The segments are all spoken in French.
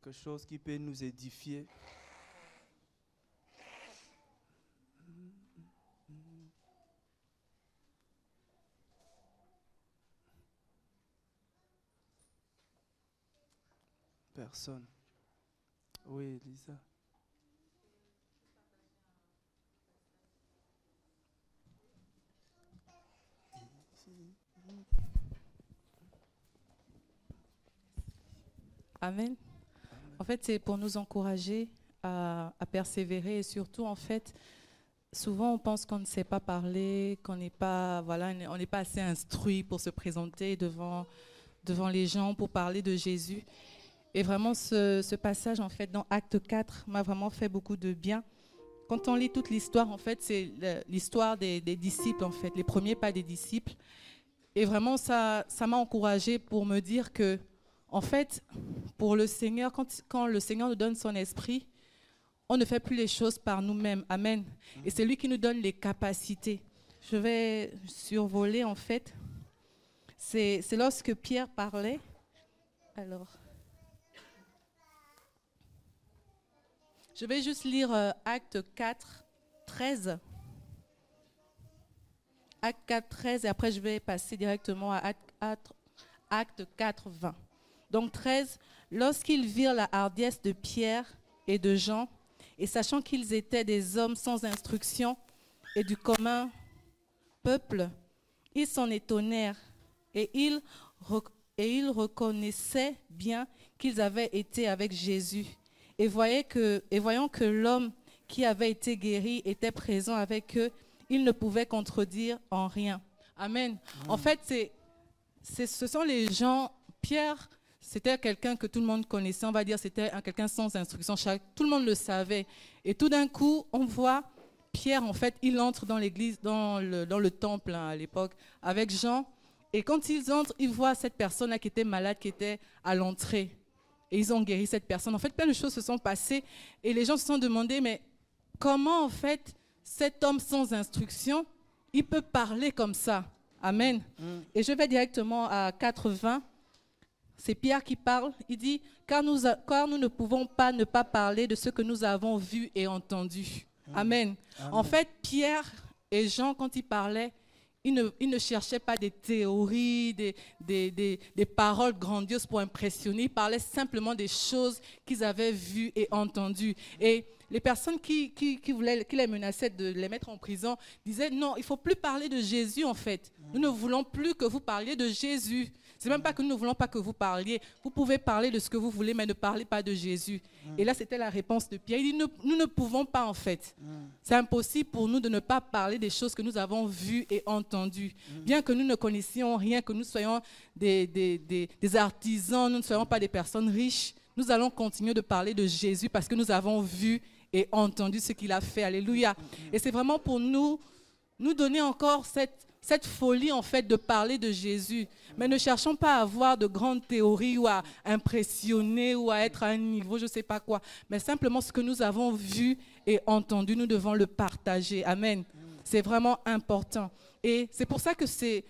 quelque chose qui peut nous édifier. Personne. Oui, Lisa. Amen. En fait, c'est pour nous encourager à persévérer et surtout, en fait, souvent on pense qu'on ne sait pas parler, qu'on n'est pas, voilà, on n'est pas assez instruit pour se présenter devant les gens, pour parler de Jésus. Et vraiment, ce passage, en fait, dans Acte 4, m'a vraiment fait beaucoup de bien. Quand on lit toute l'histoire, en fait, c'est l'histoire des disciples, en fait, les premiers pas des disciples. Et vraiment, ça m'a encouragée pour me dire que, en fait, pour le Seigneur, quand le Seigneur nous donne son esprit, on ne fait plus les choses par nous-mêmes. Amen. Et c'est lui qui nous donne les capacités. Je vais survoler, en fait. C'est lorsque Pierre parlait. Alors, je vais juste lire Acte 4, 13. Acte 4, 13, et après je vais passer directement à Acte 4, 20. Donc 13, lorsqu'ils virent la hardiesse de Pierre et de Jean, et sachant qu'ils étaient des hommes sans instruction et du commun peuple, ils s'en étonnèrent et ils reconnaissaient bien qu'ils avaient été avec Jésus. Et voyant que l'homme qui avait été guéri était présent avec eux, ils ne pouvaient contredire en rien. Amen. En fait, ce sont les gens. Pierre, c'était quelqu'un que tout le monde connaissait, on va dire, c'était quelqu'un sans instruction. Tout le monde le savait. Et tout d'un coup, on voit Pierre, en fait, il entre dans l'église, dans le temple à l'époque, avec Jean. Et quand ils entrent, ils voient cette personne-là qui était malade, qui était à l'entrée. Et ils ont guéri cette personne. En fait, plein de choses se sont passées. Et les gens se sont demandé, mais comment, en fait, cet homme sans instruction, il peut parler comme ça? Amen. Et je vais directement à 4:20. C'est Pierre qui parle. Il dit, car nous ne pouvons pas ne pas parler de ce que nous avons vu et entendu. Amen. En fait, Pierre et Jean, quand ils parlaient, ils ne cherchaient pas des théories, des paroles grandioses pour impressionner. Ils parlaient simplement des choses qu'ils avaient vues et entendues. Et les personnes qui les menaçaient de les mettre en prison disaient, non, il ne faut plus parler de Jésus en fait. Nous ne voulons plus que vous parliez de Jésus. Ce n'est même pas que nous ne voulons pas que vous parliez. Vous pouvez parler de ce que vous voulez, mais ne parlez pas de Jésus. Et là, c'était la réponse de Pierre. Il dit, nous ne pouvons pas, en fait. C'est impossible pour nous de ne pas parler des choses que nous avons vues et entendues. Bien que nous ne connaissions rien, que nous soyons des artisans, nous ne soyons pas des personnes riches, nous allons continuer de parler de Jésus parce que nous avons vu et entendu ce qu'il a fait. Alléluia. Et c'est vraiment pour nous donner encore cette folie, en fait, de parler de Jésus. Mais ne cherchons pas à avoir de grandes théories ou à impressionner ou à être à un niveau, je ne sais pas quoi. Mais simplement ce que nous avons vu et entendu, nous devons le partager. Amen. C'est vraiment important. Et c'est pour ça que c'est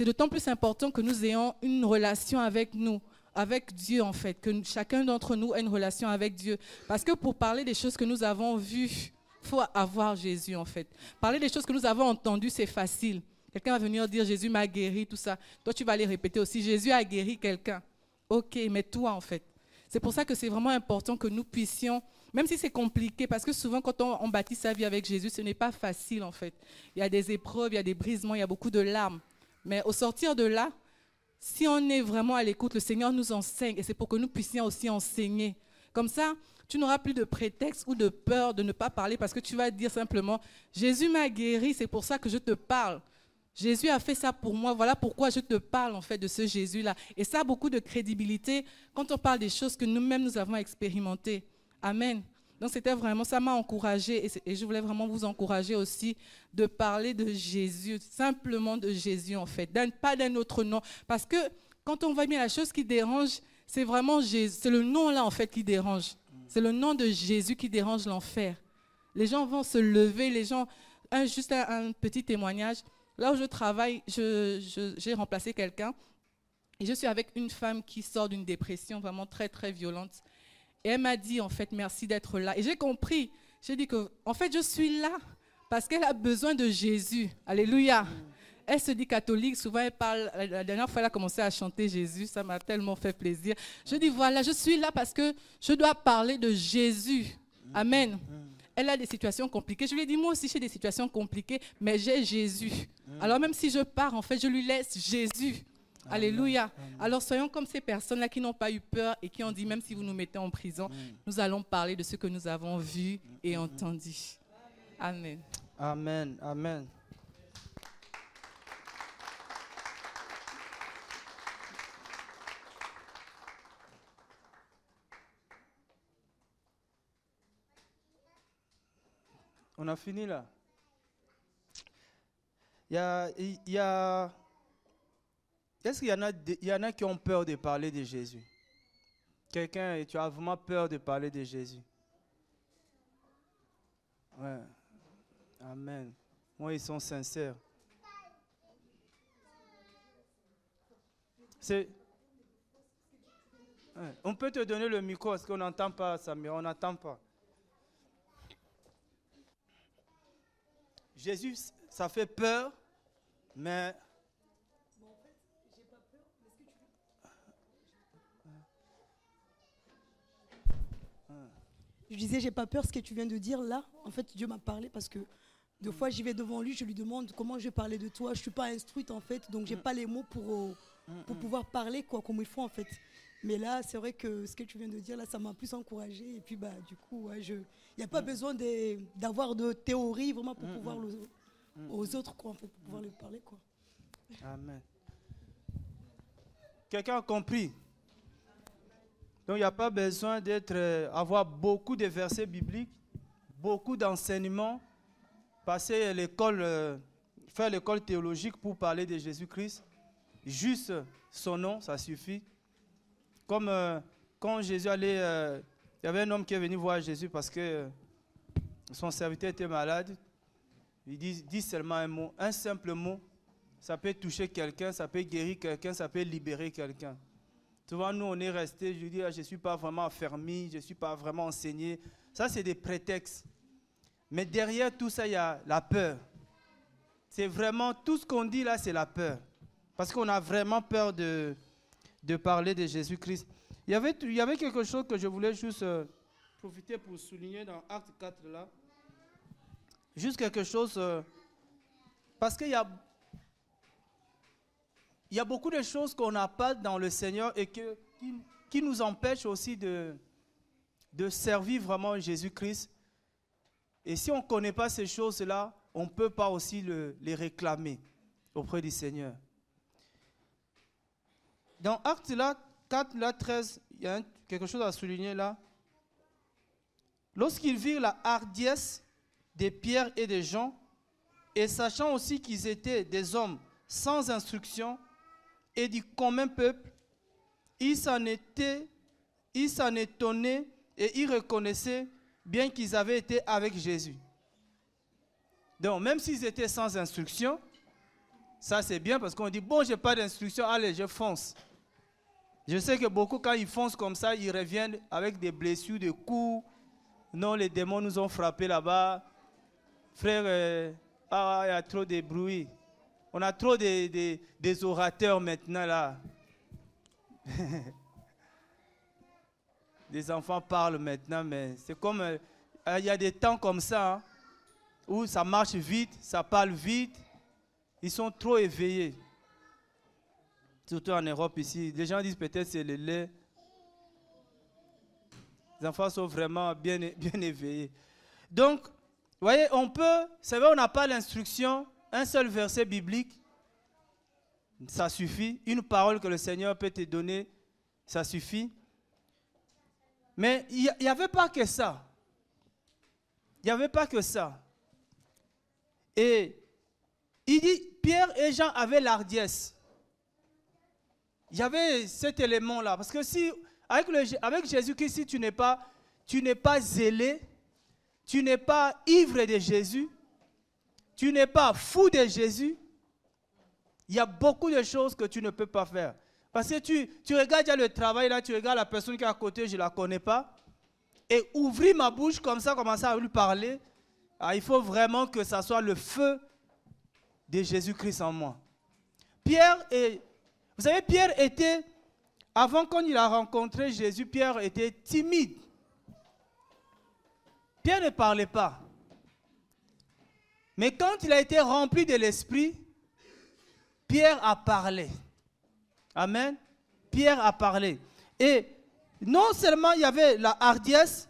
d'autant plus important que nous ayons une relation avec Dieu, en fait. Que chacun d'entre nous ait une relation avec Dieu. Parce que pour parler des choses que nous avons vues, il faut avoir Jésus, en fait. Parler des choses que nous avons entendues, c'est facile. Quelqu'un va venir dire, Jésus m'a guéri, tout ça. Toi, tu vas aller répéter aussi, Jésus a guéri quelqu'un. Ok, mais toi, en fait. C'est pour ça que c'est vraiment important que nous puissions, même si c'est compliqué, parce que souvent, quand on bâtit sa vie avec Jésus, ce n'est pas facile, en fait. Il y a des épreuves, il y a des brisements, il y a beaucoup de larmes. Mais au sortir de là, si on est vraiment à l'écoute, le Seigneur nous enseigne. Et c'est pour que nous puissions aussi enseigner. Comme ça, tu n'auras plus de prétexte ou de peur de ne pas parler parce que tu vas dire simplement, Jésus m'a guéri, c'est pour ça que je te parle. Jésus a fait ça pour moi, voilà pourquoi je te parle en fait de ce Jésus-là. Et ça a beaucoup de crédibilité quand on parle des choses que nous-mêmes nous avons expérimentées. Amen. Donc c'était vraiment, ça m'a encouragée et je voulais vraiment vous encourager aussi de parler de Jésus, simplement de Jésus en fait, pas d'un autre nom. Parce que quand on voit bien la chose qui dérange, c'est vraiment Jésus, c'est le nom là en fait qui dérange. C'est le nom de Jésus qui dérange l'enfer. Les gens vont se lever, juste un petit témoignage. Là où je travaille, j'ai remplacé quelqu'un et je suis avec une femme qui sort d'une dépression vraiment très très violente. Et elle m'a dit, en fait, merci d'être là. Et j'ai compris. J'ai dit que, en fait, je suis là parce qu'elle a besoin de Jésus. Alléluia. Elle se dit catholique, souvent elle parle, la dernière fois elle a commencé à chanter Jésus, ça m'a tellement fait plaisir. Je dis voilà, je suis là parce que je dois parler de Jésus. Amen. Elle a des situations compliquées. Je lui ai dit moi aussi j'ai des situations compliquées, mais j'ai Jésus. Alors même si je pars, en fait, je lui laisse Jésus. Alléluia. Alors soyons comme ces personnes-là qui n'ont pas eu peur et qui ont dit même si vous nous mettez en prison, nous allons parler de ce que nous avons vu et entendu. Amen. Amen. Amen. On a fini là. Est-ce qu'il y en a qui ont peur de parler de Jésus? Quelqu'un, tu as vraiment peur de parler de Jésus? Ouais. Amen. Moi, ils sont sincères. Ouais. On peut te donner le micro parce qu'on n'entend pas, Samir, on n'entend pas. Jésus, ça fait peur, mais... Bon, en fait, j'ai pas peur, mais est-ce que tu veux... Je disais, j'ai pas peur, ce que tu viens de dire là. En fait, Dieu m'a parlé parce que deux fois, j'y vais devant lui, je lui demande comment je vais parler de toi. Je suis pas instruite en fait, donc j'ai pas les mots pour pouvoir parler quoi, comme il faut en fait. Mais là, c'est vrai que ce que tu viens de dire là, ça m'a plus encouragée. Et puis bah, du coup, ouais, il n'y a pas besoin d'avoir de théorie vraiment pour pouvoir aux autres quoi, en fait, pour pouvoir leur parler quoi. Amen. Quelqu'un a compris? Donc il n'y a pas besoin avoir beaucoup de versets bibliques, beaucoup d'enseignements, passer l'école, faire l'école théologique pour parler de Jésus-Christ. Juste son nom, ça suffit. Comme quand Jésus allait, il y avait un homme qui est venu voir Jésus parce que son serviteur était malade. Il dit seulement un mot, un simple mot. Ça peut toucher quelqu'un, ça peut guérir quelqu'un, ça peut libérer quelqu'un. Souvent, nous, on est restés, je dis, je ne suis pas vraiment affermi, je ne suis pas vraiment enseigné. Ça, c'est des prétextes. Mais derrière tout ça, il y a la peur. C'est vraiment, tout ce qu'on dit là, c'est la peur. Parce qu'on a vraiment peur de parler de Jésus-Christ. Il y avait quelque chose que je voulais juste profiter pour souligner dans Acte 4 là. Juste quelque chose, parce qu'il y a beaucoup de choses qu'on n'a pas dans le Seigneur et qui nous empêchent aussi de servir vraiment Jésus-Christ. Et si on ne connaît pas ces choses-là, on ne peut pas aussi les réclamer auprès du Seigneur. Dans Acte 4, 13, il y a quelque chose à souligner là. Lorsqu'ils virent la hardiesse de Pierre et de Jean, et sachant aussi qu'ils étaient des hommes sans instruction et du commun peuple, ils s'en étonnaient et ils reconnaissaient bien qu'ils avaient été avec Jésus. Donc, même s'ils étaient sans instruction, ça c'est bien parce qu'on dit, bon, je n'ai pas d'instruction, allez, je fonce. Je sais que beaucoup, quand ils foncent comme ça, ils reviennent avec des blessures, des coups. Non, les démons nous ont frappés là-bas. Frère, il y a trop de bruit. On a trop des orateurs maintenant là. Des enfants parlent maintenant, mais c'est comme... il y a des temps comme ça, hein, où ça marche vite, ça parle vite. Ils sont trop éveillés. Surtout en Europe ici. Les gens disent peut-être c'est le lait. Les enfants sont vraiment bien éveillés. Donc, vous voyez, c'est vrai, on n'a pas l'instruction, un seul verset biblique, ça suffit. Une parole que le Seigneur peut te donner, ça suffit. Mais il n'y avait pas que ça. Il n'y avait pas que ça. Et il dit, Pierre et Jean avaient l'hardiesse. Il y avait cet élément-là. Parce que si, avec Jésus-Christ, si tu n'es pas zélé, tu n'es pas ivre de Jésus, tu n'es pas fou de Jésus, il y a beaucoup de choses que tu ne peux pas faire. Parce que tu regardes déjà le travail là, tu regardes la personne qui est à côté, je ne la connais pas. et ouvrir ma bouche comme ça, commencer à lui parler, il faut vraiment que ça soit le feu de Jésus-Christ en moi. Vous savez, Pierre était, avant quand il a rencontré Jésus, Pierre était timide. Pierre ne parlait pas. Mais quand il a été rempli de l'Esprit, Pierre a parlé. Amen. Pierre a parlé. Et non seulement il y avait la hardiesse,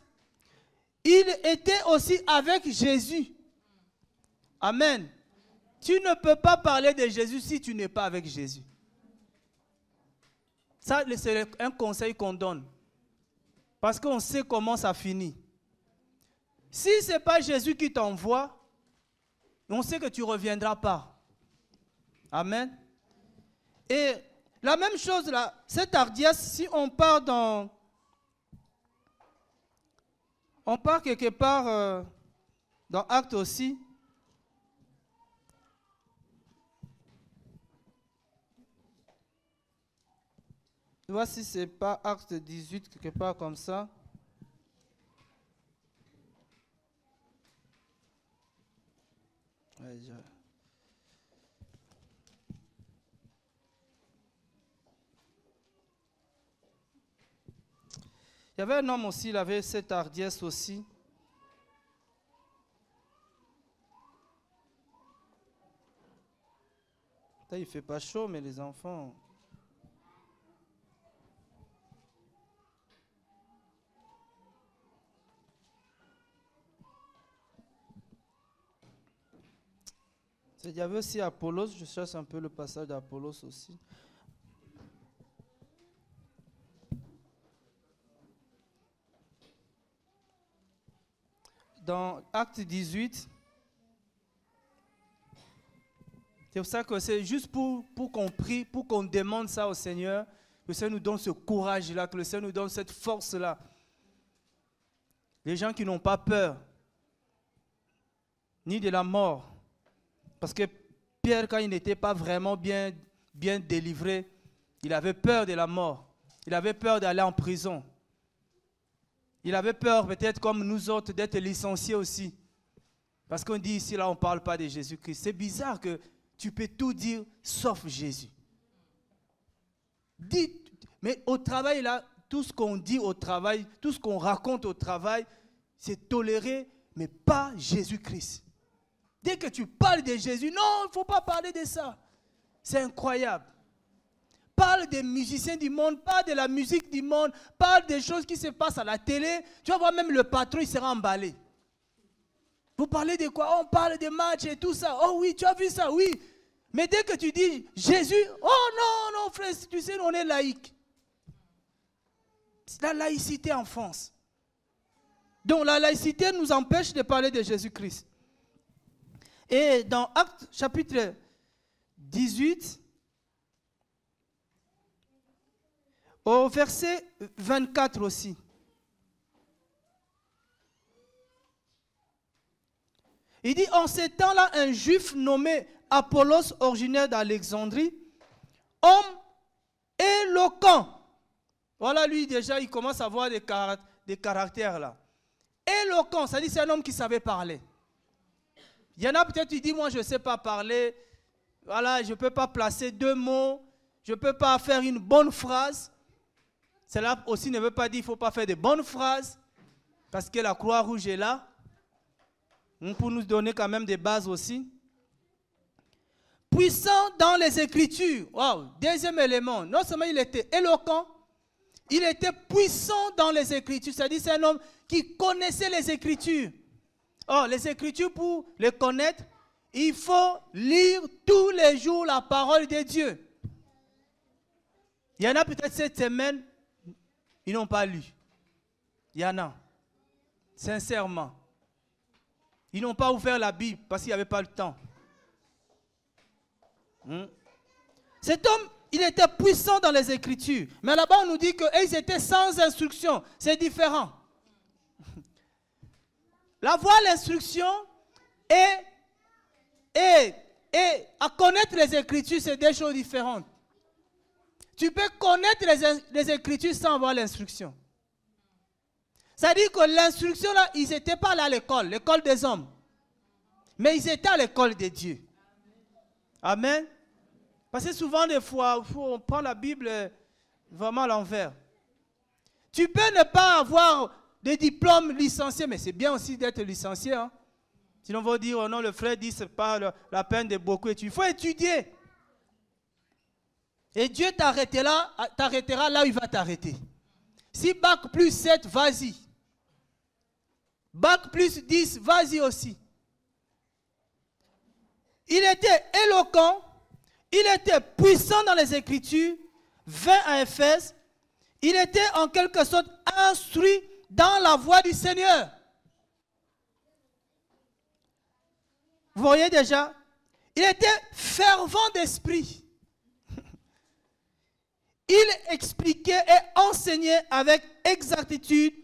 il était aussi avec Jésus. Amen. Tu ne peux pas parler de Jésus si tu n'es pas avec Jésus. Ça, c'est un conseil qu'on donne. Parce qu'on sait comment ça finit. Si ce n'est pas Jésus qui t'envoie, on sait que tu ne reviendras pas. Amen. Et la même chose là, cette hardiesse, si on part quelque part dans Actes aussi. Tu vois si ce n'est pas Acte 18, quelque part comme ça. Ouais, il y avait un homme aussi, il avait cette hardiesse aussi. Il ne fait pas chaud, mais les enfants... Il y avait aussi Apollos, je cherche un peu le passage d'Apollos aussi. Dans Acte 18, c'est pour ça que c'est juste pour qu'on prie, pour qu'on demande ça au Seigneur, que le Seigneur nous donne ce courage-là, que le Seigneur nous donne cette force-là. Les gens qui n'ont pas peur, ni de la mort. Parce que Pierre, quand il n'était pas vraiment bien délivré, il avait peur de la mort. Il avait peur d'aller en prison. Il avait peur, peut-être comme nous autres, d'être licenciés aussi. Parce qu'on dit ici, là, on ne parle pas de Jésus-Christ. C'est bizarre que tu peux tout dire sauf Jésus. Mais au travail, là, tout ce qu'on dit au travail, tout ce qu'on raconte au travail, c'est toléré, mais pas Jésus-Christ. Dès que tu parles de Jésus, non, il ne faut pas parler de ça. C'est incroyable. Parle des musiciens du monde, parle de la musique du monde, parle des choses qui se passent à la télé. Tu vas voir même le patron, il sera emballé. Vous parlez de quoi? Oh, on parle des matchs et tout ça. Oh oui, tu as vu ça? Oui. Mais dès que tu dis Jésus, oh non, non, frère, tu sais, on est laïque. C'est la laïcité en France. Donc la laïcité nous empêche de parler de Jésus-Christ. Et dans Actes chapitre 18, au verset 24 aussi. Il dit, en ces temps-là, un juif nommé Apollos, originaire d'Alexandrie, homme éloquent. Voilà, lui déjà, il commence à avoir des caractères là. Éloquent, ça dit c'est un homme qui savait parler. Il y en a peut-être qui disent, moi je ne sais pas parler, voilà, je ne peux pas placer deux mots, je ne peux pas faire une bonne phrase. Cela aussi ne veut pas dire qu'il ne faut pas faire de bonnes phrases, parce que la Croix-Rouge est là, pour nous donner quand même des bases aussi. Puissant dans les Écritures. Wow, deuxième élément, non seulement il était éloquent, il était puissant dans les Écritures, c'est-à-dire c'est un homme qui connaissait les Écritures. Oh, les Écritures, pour les connaître, il faut lire tous les jours la parole de Dieu. Il y en a peut-être cette semaine, ils n'ont pas lu. Il y en a, sincèrement. Ils n'ont pas ouvert la Bible parce qu'il n'y avait pas le temps. Cet homme, il était puissant dans les Écritures. Mais là-bas, on nous dit qu'ils étaient sans instruction. C'est différent. La voie, l'instruction et à connaître les Écritures, c'est deux choses différentes. Tu peux connaître les Écritures sans avoir l'instruction. Ça dit que l'instruction là, ils n'étaient pas là à l'école, l'école des hommes. Mais ils étaient à l'école de Dieu. Amen. Parce que souvent, des fois, on prend la Bible vraiment à l'envers. Tu peux ne pas avoir de diplôme licencié, mais c'est bien aussi d'être licencié. Hein? Sinon, on va dire, oh non, le frère dit, ce n'est pas la peine de beaucoup étudier. Il faut étudier. Et Dieu t'arrêtera là où il va t'arrêter. Si bac plus 7, vas-y. Bac plus 10, vas-y aussi. Il était éloquent, il était puissant dans les Écritures, vint à Éphèse, il était en quelque sorte instruit dans la voie du Seigneur. Vous voyez déjà, il était fervent d'esprit. Il expliquait et enseignait avec exactitude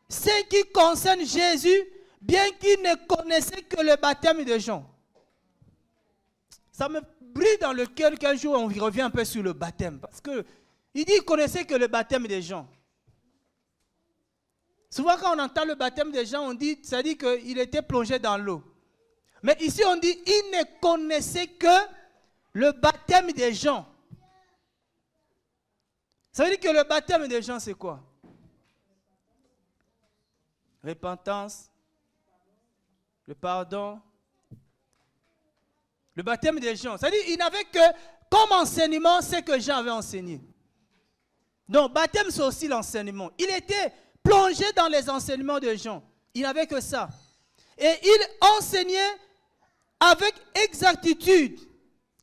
ce qui concerne Jésus, bien qu'il ne connaissait que le baptême de Jean. Ça me brille dans le cœur qu'un jour on revient un peu sur le baptême. Parce qu'il dit qu'il ne connaissait que le baptême de Jean. Souvent quand on entend le baptême de Jean, on dit, ça dit qu'il était plongé dans l'eau. Mais ici on dit qu'il ne connaissait que le baptême de Jean. Ça veut dire que le baptême de Jean, c'est quoi? Repentance, le pardon. Le baptême de Jean. Ça veut dire qu'il n'avait que comme enseignement ce que Jean avait enseigné. Donc, baptême, c'est aussi l'enseignement. Il était plongé dans les enseignements de Jean. Il n'avait que ça. Et il enseignait avec exactitude,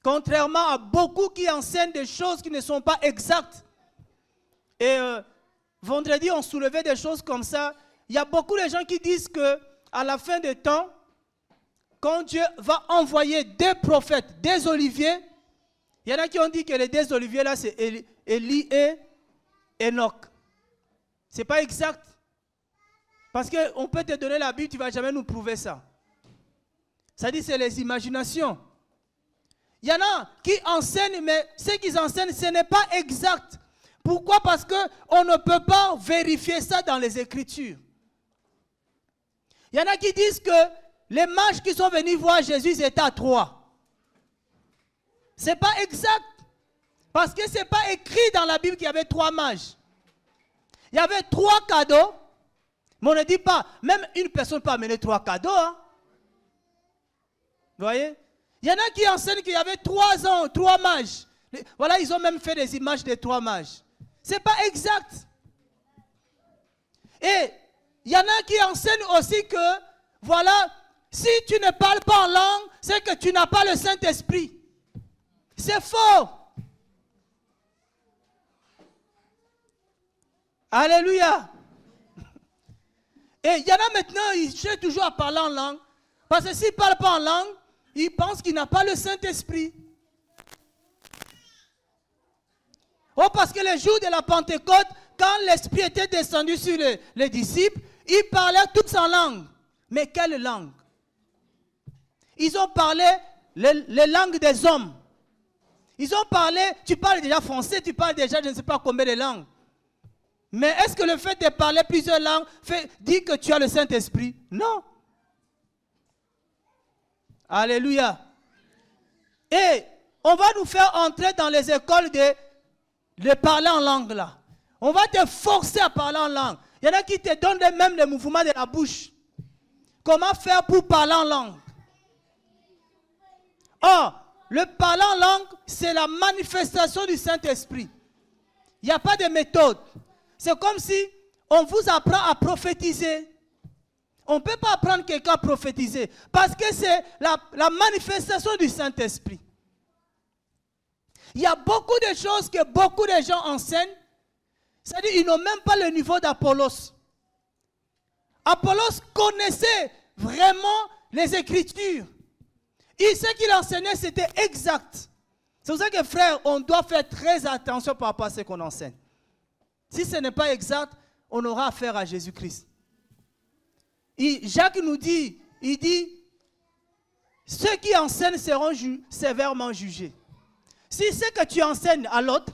contrairement à beaucoup qui enseignent des choses qui ne sont pas exactes. Et vendredi, on soulevait des choses comme ça. Il y a beaucoup de gens qui disent qu'à la fin des temps, quand Dieu va envoyer des prophètes, des oliviers, il y en a qui ont dit que les deux oliviers là, c'est Élie et Enoch. Ce n'est pas exact. Parce qu'on peut te donner la Bible, tu ne vas jamais nous prouver ça. Ça dit c'est les imaginations. Il y en a qui enseignent, mais ce qu'ils enseignent, ce n'est pas exact. Pourquoi? Parce qu'on ne peut pas vérifier ça dans les Écritures. Il y en a qui disent que les mages qui sont venus voir Jésus, ils étaient à 3. Ce n'est pas exact. Parce que ce n'est pas écrit dans la Bible qu'il y avait 3 mages. Il y avait 3 cadeaux. Mais on ne dit pas, même une personne peut amener 3 cadeaux. Hein. Vous voyez? Il y en a qui enseignent qu'il y avait 3 mages. Voilà, ils ont même fait des images des 3 mages. Ce n'est pas exact. Et il y en a qui enseignent aussi que, voilà, si tu ne parles pas en langue, c'est que tu n'as pas le Saint-Esprit. C'est faux. Alléluia. Et il y en a maintenant, ils cherchent toujours à parler en langue. Parce que s'ils ne parlent pas en langue, ils pensent qu'ils n'ont pas le Saint-Esprit. Oh, parce que le jour de la Pentecôte, quand l'Esprit était descendu sur les disciples, ils parlaient tous en langue. Mais quelle langue? Ils ont parlé les langues des hommes. Ils ont parlé, tu parles déjà français, tu parles déjà je ne sais pas combien de langues. Mais est-ce que le fait de parler plusieurs langues dit que tu as le Saint-Esprit? Non. Alléluia. Et on va nous faire entrer dans les écoles de parler en langue là. On va te forcer à parler en langue. Il y en a qui te donnent même les mouvements de la bouche. Comment faire pour parler en langue? Or, le parler en langue, c'est la manifestation du Saint-Esprit. Il n'y a pas de méthode. C'est comme si on vous apprend à prophétiser. On ne peut pas apprendre quelqu'un à prophétiser. Parce que c'est la manifestation du Saint-Esprit. Il y a beaucoup de choses que beaucoup de gens enseignent. C'est-à-dire qu'ils n'ont même pas le niveau d'Apollos. Apollos connaissait vraiment les Écritures. Et ce qu'il enseignait, c'était exact. C'est pour ça que, frère, on doit faire très attention par rapport à ce qu'on enseigne. Si ce n'est pas exact, on aura affaire à Jésus-Christ. Et Jacques nous dit, il dit, ceux qui enseignent seront sévèrement jugés. Si ce que tu enseignes à l'autre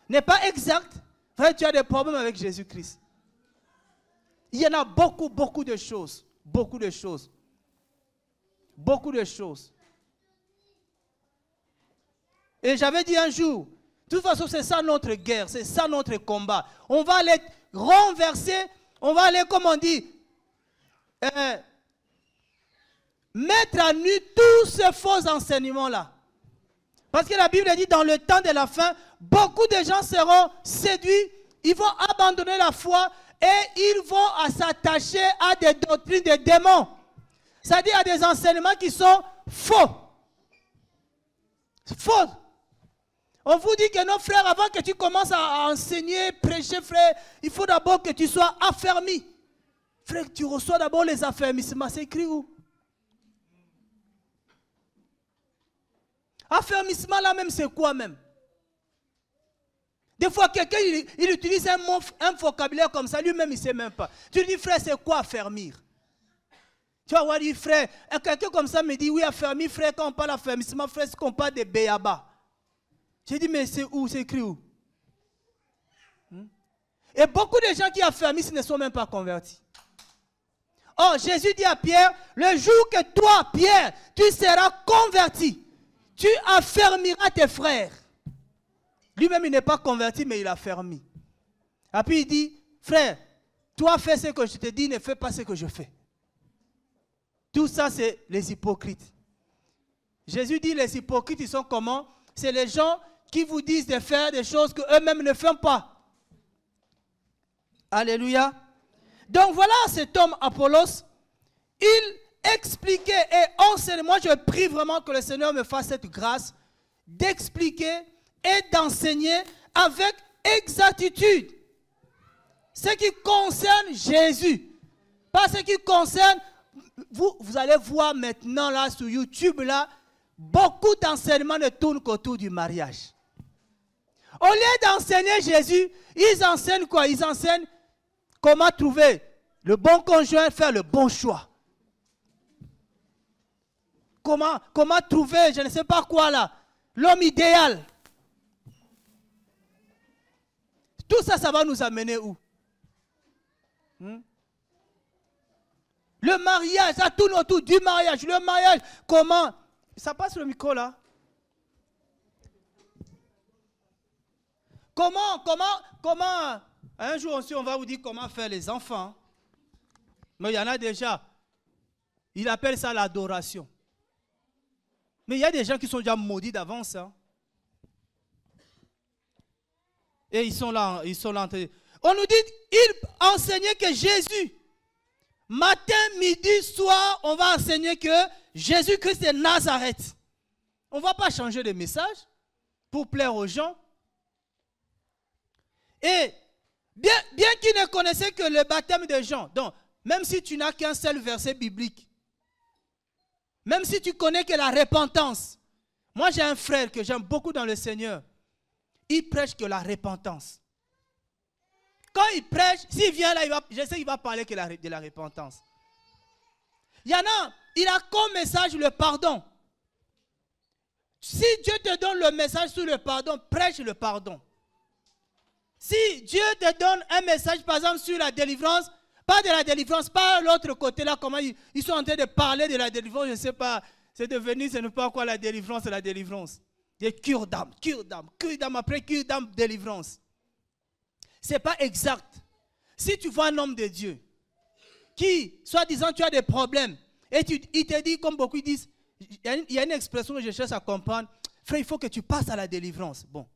n'est pas exact, frère, tu as des problèmes avec Jésus-Christ. Il y en a beaucoup, beaucoup de choses. Beaucoup de choses. Beaucoup de choses. Et j'avais dit un jour, de toute façon, c'est ça notre guerre, c'est ça notre combat. On va aller renverser, on va aller, comme on dit, mettre à nu tous ces faux enseignements-là. Parce que la Bible dit, dans le temps de la fin, beaucoup de gens seront séduits, ils vont abandonner la foi et ils vont s'attacher à des doctrines de démons. C'est-à-dire à des enseignements qui sont faux. Faux. On vous dit que nos frères, avant que tu commences à enseigner, prêcher, frère, il faut d'abord que tu sois affermi. Frère, tu reçois d'abord les affermissements. C'est écrit où? Affermissement là même, c'est quoi même? Des fois, quelqu'un, il utilise un vocabulaire comme ça, lui-même, il ne sait même pas. Tu lui dis, frère, c'est quoi affermir? Tu vas voir, frère, quelqu'un comme ça me dit, oui, affermir, frère, quand on parle d'affermissement, frère, c'est qu'on parle de béaba. J'ai dit, mais c'est où? C'est écrit où? Et beaucoup de gens qui affermissent ne sont même pas convertis. Or, Jésus dit à Pierre, le jour que toi, Pierre, tu seras converti, tu affermiras tes frères. Lui-même, il n'est pas converti, mais il a affermi. Et puis il dit, frère, toi fais ce que je te dis, ne fais pas ce que je fais. Tout ça, c'est les hypocrites. Jésus dit, les hypocrites, ils sont comment? C'est les gens qui vous disent de faire des choses qu'eux-mêmes ne font pas. Alléluia. Donc voilà cet homme Apollos, il expliquait et enseignait. Moi je prie vraiment que le Seigneur me fasse cette grâce d'expliquer et d'enseigner avec exactitude ce qui concerne Jésus. Pas ce qui concerne, vous allez voir maintenant là sur YouTube là, beaucoup d'enseignements ne tournent qu'autour du mariage. Au lieu d'enseigner Jésus, ils enseignent quoi? Ils enseignent comment trouver le bon conjoint, faire le bon choix. Comment trouver, je ne sais pas quoi là, l'homme idéal. Tout ça, ça va nous amener où? Le mariage, ça tourne autour du mariage. Le mariage, comment? Ça passe le micro là? Comment, un jour aussi on va vous dire comment faire les enfants. Mais il y en a déjà. Il appelle ça l'adoration. Mais il y a des gens qui sont déjà maudits d'avance. Hein. Et ils sont là. On nous dit, il enseignait que Jésus, matin, midi, soir, on va enseigner que Jésus-Christ est Nazareth. On ne va pas changer de message pour plaire aux gens. Et bien qu'ils ne connaissaient que le baptême de Jean, donc même si tu n'as qu'un seul verset biblique, même si tu connais que la repentance, moi j'ai un frère que j'aime beaucoup dans le Seigneur, il prêche que la repentance. Quand il prêche, s'il vient là, je sais qu'il va parler que de la repentance. Il y en a, il a comme message le pardon. Si Dieu te donne le message sur le pardon, prêche le pardon. Si Dieu te donne un message, par exemple, sur la délivrance, pas de la délivrance, pas l'autre côté là, comment ils sont en train de parler de la délivrance, je ne sais pas, c'est devenu, ce n'est pas quoi la délivrance, c'est la délivrance. Des cure d'âme, après cure d'âme, délivrance. Ce n'est pas exact. Si tu vois un homme de Dieu, qui, soi-disant, tu as des problèmes, et il te dit, comme beaucoup disent, il y a une expression que je cherche à comprendre, frère, il faut que tu passes à la délivrance. Bon.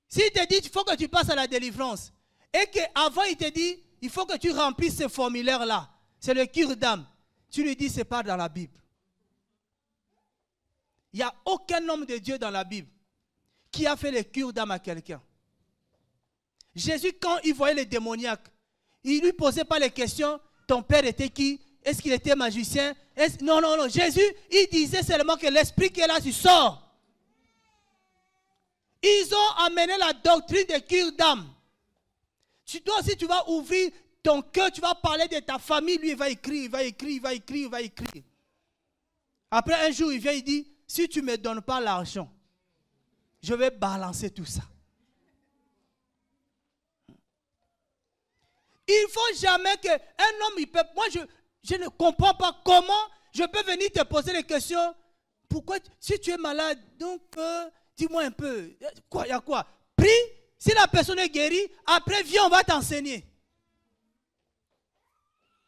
S'il te dit, il faut que tu passes à la délivrance, et qu'avant il te dit, il faut que tu remplisses ce formulaire-là, c'est le cure d'âme, tu lui dis, c'est pas dans la Bible. Il n'y a aucun homme de Dieu dans la Bible qui a fait le cure d'âme à quelqu'un. Jésus, quand il voyait les démoniaques, il ne lui posait pas les questions, ton père était qui? Est-ce qu'il était magicien? Non. Jésus, il disait seulement que l'esprit qui est là, tu sors. Ils ont amené la doctrine de cure d'âme. Toi aussi, tu vas ouvrir ton cœur, tu vas parler de ta famille, lui, il va écrire. Après, un jour, il vient, il dit, si tu ne me donnes pas l'argent, je vais balancer tout ça. Il ne faut jamais qu'un homme, moi je ne comprends pas comment je peux venir te poser des questions. Pourquoi, si tu es malade, donc dis-moi un peu, il y a quoi? Prie, si la personne est guérie, après viens, on va t'enseigner.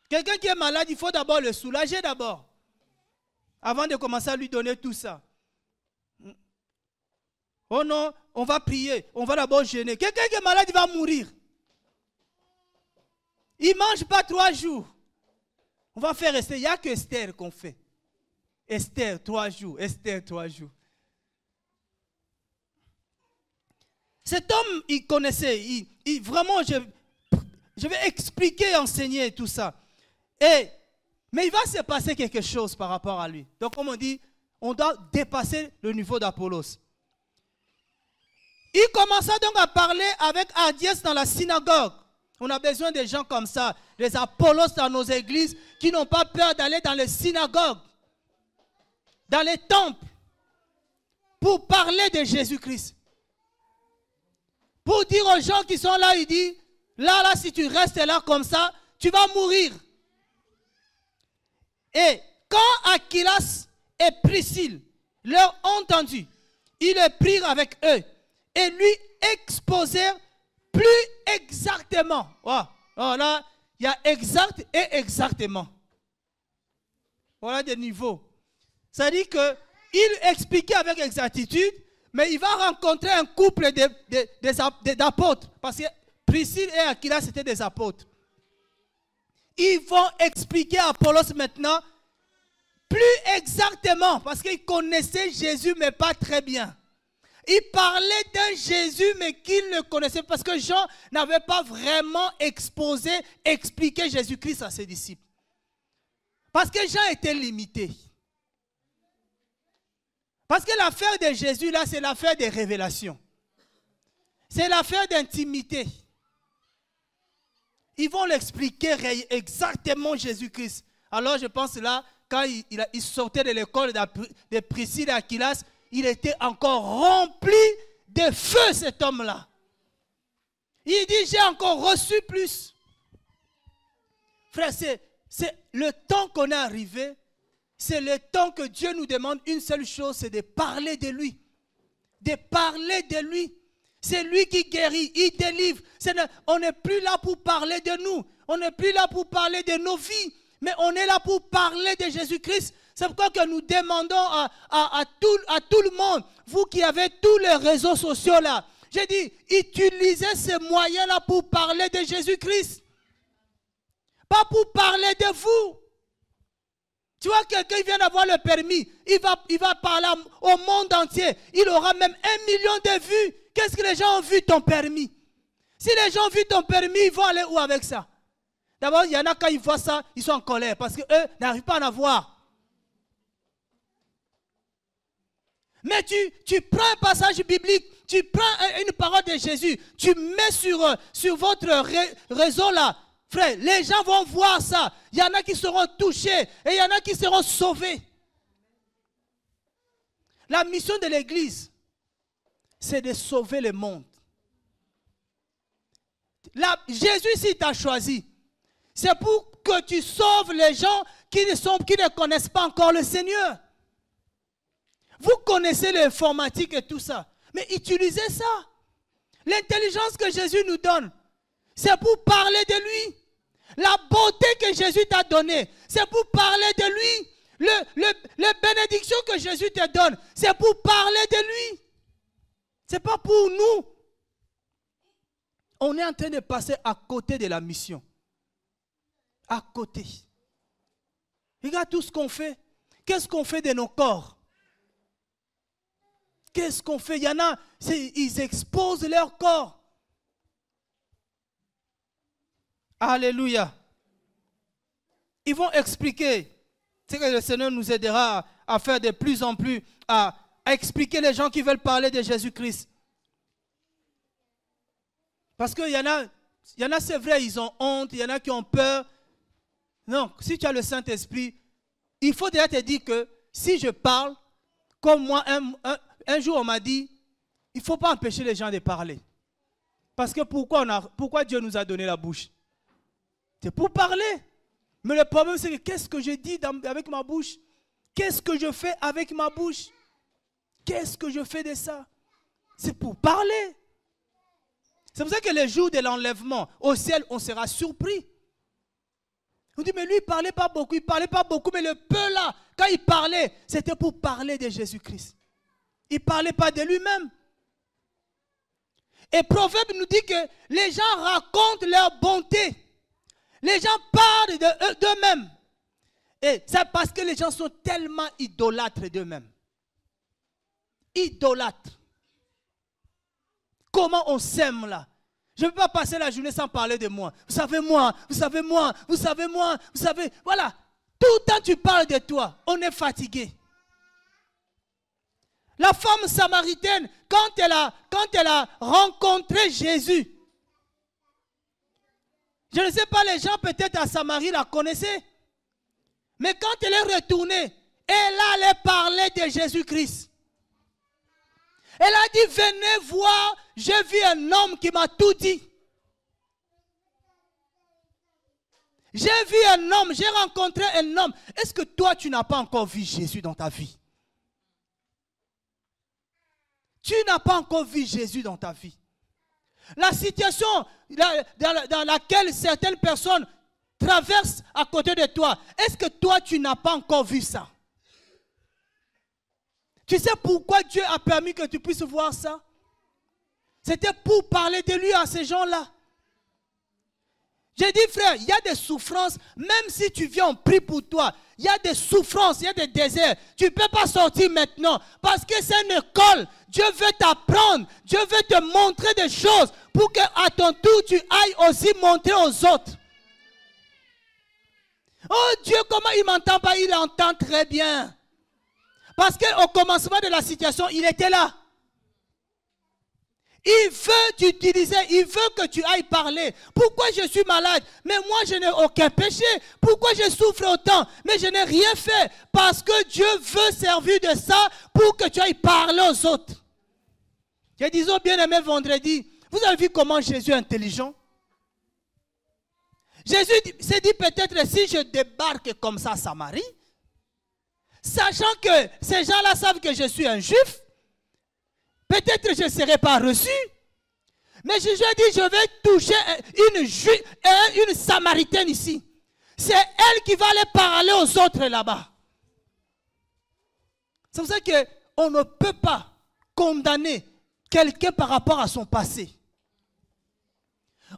Quelqu'un qui est malade, il faut d'abord le soulager d'abord, avant de commencer à lui donner tout ça. Oh non, on va prier, on va d'abord jeûner. Quelqu'un qui est malade, il va mourir. Il ne mange pas 3 jours. On va faire Esther. Il n'y a que Esther qu'on fait. Esther, 3 jours. Esther, 3 jours. Cet homme, il connaissait. Vraiment, je vais expliquer, enseigner tout ça. Mais il va se passer quelque chose par rapport à lui. Donc, comme on dit, on doit dépasser le niveau d'Apollos. Il commença donc à parler avec hardiesse dans la synagogue. On a besoin de gens comme ça, les Apollos dans nos églises, qui n'ont pas peur d'aller dans les synagogues, dans les temples, pour parler de Jésus-Christ. Pour dire aux gens qui sont là, il dit, là, si tu restes là comme ça, tu vas mourir. Et quand Aquilas et Priscille leur ont entendu, ils le prirent avec eux et lui exposèrent plus exactement. Oh, là, il y a exact et exactement. Voilà des niveaux. Ça dit qu'il expliquait avec exactitude, mais il va rencontrer un couple d'apôtres. Parce que Priscille et Aquilas étaient des apôtres. Ils vont expliquer à Apollos maintenant plus exactement, parce qu'ils connaissaient Jésus, mais pas très bien. Ils parlaient d'un Jésus, mais qu'ils ne connaissaient pas, parce que Jean n'avait pas vraiment expliqué Jésus-Christ à ses disciples. Parce que Jean était limité. Parce que l'affaire de Jésus, là, c'est l'affaire des révélations. C'est l'affaire d'intimité. Ils vont l'expliquer exactement Jésus-Christ. Alors, je pense là, quand il sortait de l'école de Priscille et Aquilas, il était encore rempli de feu, cet homme-là. Il dit, j'ai encore reçu plus. Frère, c'est le temps qu'on est arrivé, c'est le temps que Dieu nous demande une seule chose, c'est de parler de lui. De parler de lui. C'est lui qui guérit, il délivre. On n'est plus là pour parler de nous. On n'est plus là pour parler de nos vies. Mais on est là pour parler de Jésus-Christ. C'est pourquoi que nous demandons à tout le monde, vous qui avez tous les réseaux sociaux là, j'ai dit, utilisez ces moyens-là pour parler de Jésus-Christ. Pas pour parler de vous. Tu vois, quelqu'un vient d'avoir le permis, il va parler au monde entier. Il aura même 1 million de vues. Qu'est-ce que les gens ont vu ton permis? Si les gens ont vu ton permis, ils vont aller où avec ça? D'abord, il y en a quand ils voient ça, ils sont en colère parce qu'eux n'arrivent pas à en avoir. Mais tu prends un passage biblique, tu prends une parole de Jésus, tu mets sur votre réseau là. Frère, les gens vont voir ça. Il y en a qui seront touchés et il y en a qui seront sauvés. La mission de l'Église, c'est de sauver le monde. Jésus, s'il t'a choisi, c'est pour que tu sauves les gens qui ne connaissent pas encore le Seigneur. Vous connaissez l'informatique et tout ça, mais utilisez ça. L'intelligence que Jésus nous donne, c'est pour parler de lui. La beauté que Jésus t'a donnée, c'est pour parler de lui. Les bénédictions que Jésus te donne, c'est pour parler de lui. Ce n'est pas pour nous. On est en train de passer à côté de la mission. À côté. Regarde tout ce qu'on fait. Qu'est-ce qu'on fait de nos corps? Qu'est-ce qu'on fait? Il y en a, ils exposent leur corps. Alléluia. Ils vont expliquer. C'est que le Seigneur nous aidera à faire de plus en plus, à expliquer les gens qui veulent parler de Jésus-Christ. Parce qu'il y en a, c'est vrai, ils ont honte, il y en a qui ont peur. Non, si tu as le Saint-Esprit, il faut déjà te dire que si je parle, comme moi, un jour on m'a dit, il ne faut pas empêcher les gens de parler. Parce que pourquoi Dieu nous a donné la bouche? C'est pour parler. Mais le problème, c'est que qu'est-ce que je dis avec ma bouche? Qu'est-ce que je fais avec ma bouche? Qu'est-ce que je fais de ça? C'est pour parler. C'est pour ça que le jour de l'enlèvement, au ciel, on sera surpris. On dit, mais lui, il ne parlait pas beaucoup. Il ne parlait pas beaucoup, mais le peu là, quand il parlait, c'était pour parler de Jésus-Christ. Il ne parlait pas de lui-même. Et Proverbe nous dit que les gens racontent leur bonté. Les gens parlent d'eux-mêmes. Et c'est parce que les gens sont tellement idolâtres d'eux-mêmes. Idolâtres. Comment on s'aime là? Je ne peux pas passer la journée sans parler de moi. Vous savez moi, vous savez moi, vous savez moi, vous savez. Voilà. Tout le temps tu parles de toi. On est fatigué. La femme samaritaine, quand elle a rencontré Jésus, je ne sais pas, les gens peut-être à Samarie la connaissaient. Mais quand elle est retournée, elle allait parler de Jésus-Christ. Elle a dit, venez voir, j'ai vu un homme qui m'a tout dit. J'ai vu un homme, j'ai rencontré un homme. Est-ce que toi, tu n'as pas encore vu Jésus dans ta vie? Tu n'as pas encore vu Jésus dans ta vie. La situation dans laquelle certaines personnes traversent à côté de toi, est-ce que toi, tu n'as pas encore vu ça? Tu sais pourquoi Dieu a permis que tu puisses voir ça? C'était pour parler de lui à ces gens-là. J'ai dit, frère, il y a des souffrances, même si tu viens, on prie pour toi. Il y a des souffrances, il y a des déserts. Tu ne peux pas sortir maintenant parce que c'est une école. Dieu veut t'apprendre, Dieu veut te montrer des choses pour qu'à ton tour, tu ailles aussi montrer aux autres. Oh Dieu, comment il ne m'entend pas? Il entend très bien. Parce qu'au commencement de la situation, il était là. Il veut t'utiliser, il veut que tu ailles parler. Pourquoi je suis malade? Mais moi, je n'ai aucun péché. Pourquoi je souffre autant? Mais je n'ai rien fait. Parce que Dieu veut servir de ça pour que tu ailles parler aux autres. Je disais au bien-aimé vendredi, vous avez vu comment Jésus est intelligent? Jésus s'est dit peut-être si je débarque comme ça à Samarie, sachant que ces gens-là savent que je suis un juif, peut-être je ne serai pas reçu. Mais Jésus a dit, je vais toucher une Samaritaine ici. C'est elle qui va aller parler aux autres là-bas. C'est pour ça qu'on ne peut pas condamner quelqu'un par rapport à son passé.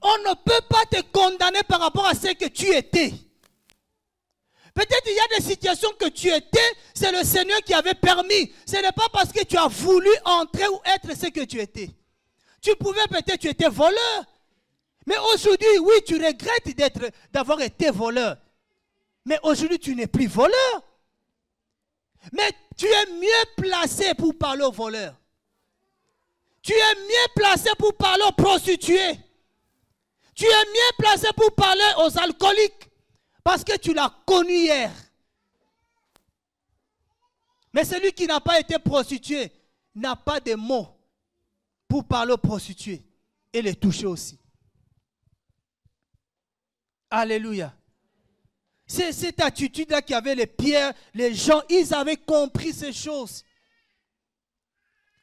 On ne peut pas te condamner par rapport à ce que tu étais. Peut-être il y a des situations que tu étais, c'est le Seigneur qui avait permis. Ce n'est pas parce que tu as voulu entrer ou être ce que tu étais. Tu pouvais peut-être, tu étais voleur. Mais aujourd'hui, oui, tu regrettes d'avoir été voleur. Mais aujourd'hui, tu n'es plus voleur. Mais tu es mieux placé pour parler aux voleurs. Tu es mieux placé pour parler aux prostituées. Tu es mieux placé pour parler aux alcooliques. Parce que tu l'as connu hier. Mais celui qui n'a pas été prostitué n'a pas de mots pour parler aux prostituées et les toucher aussi. Alléluia. C'est cette attitude-là qui avait les pierres, les gens, ils avaient compris ces choses.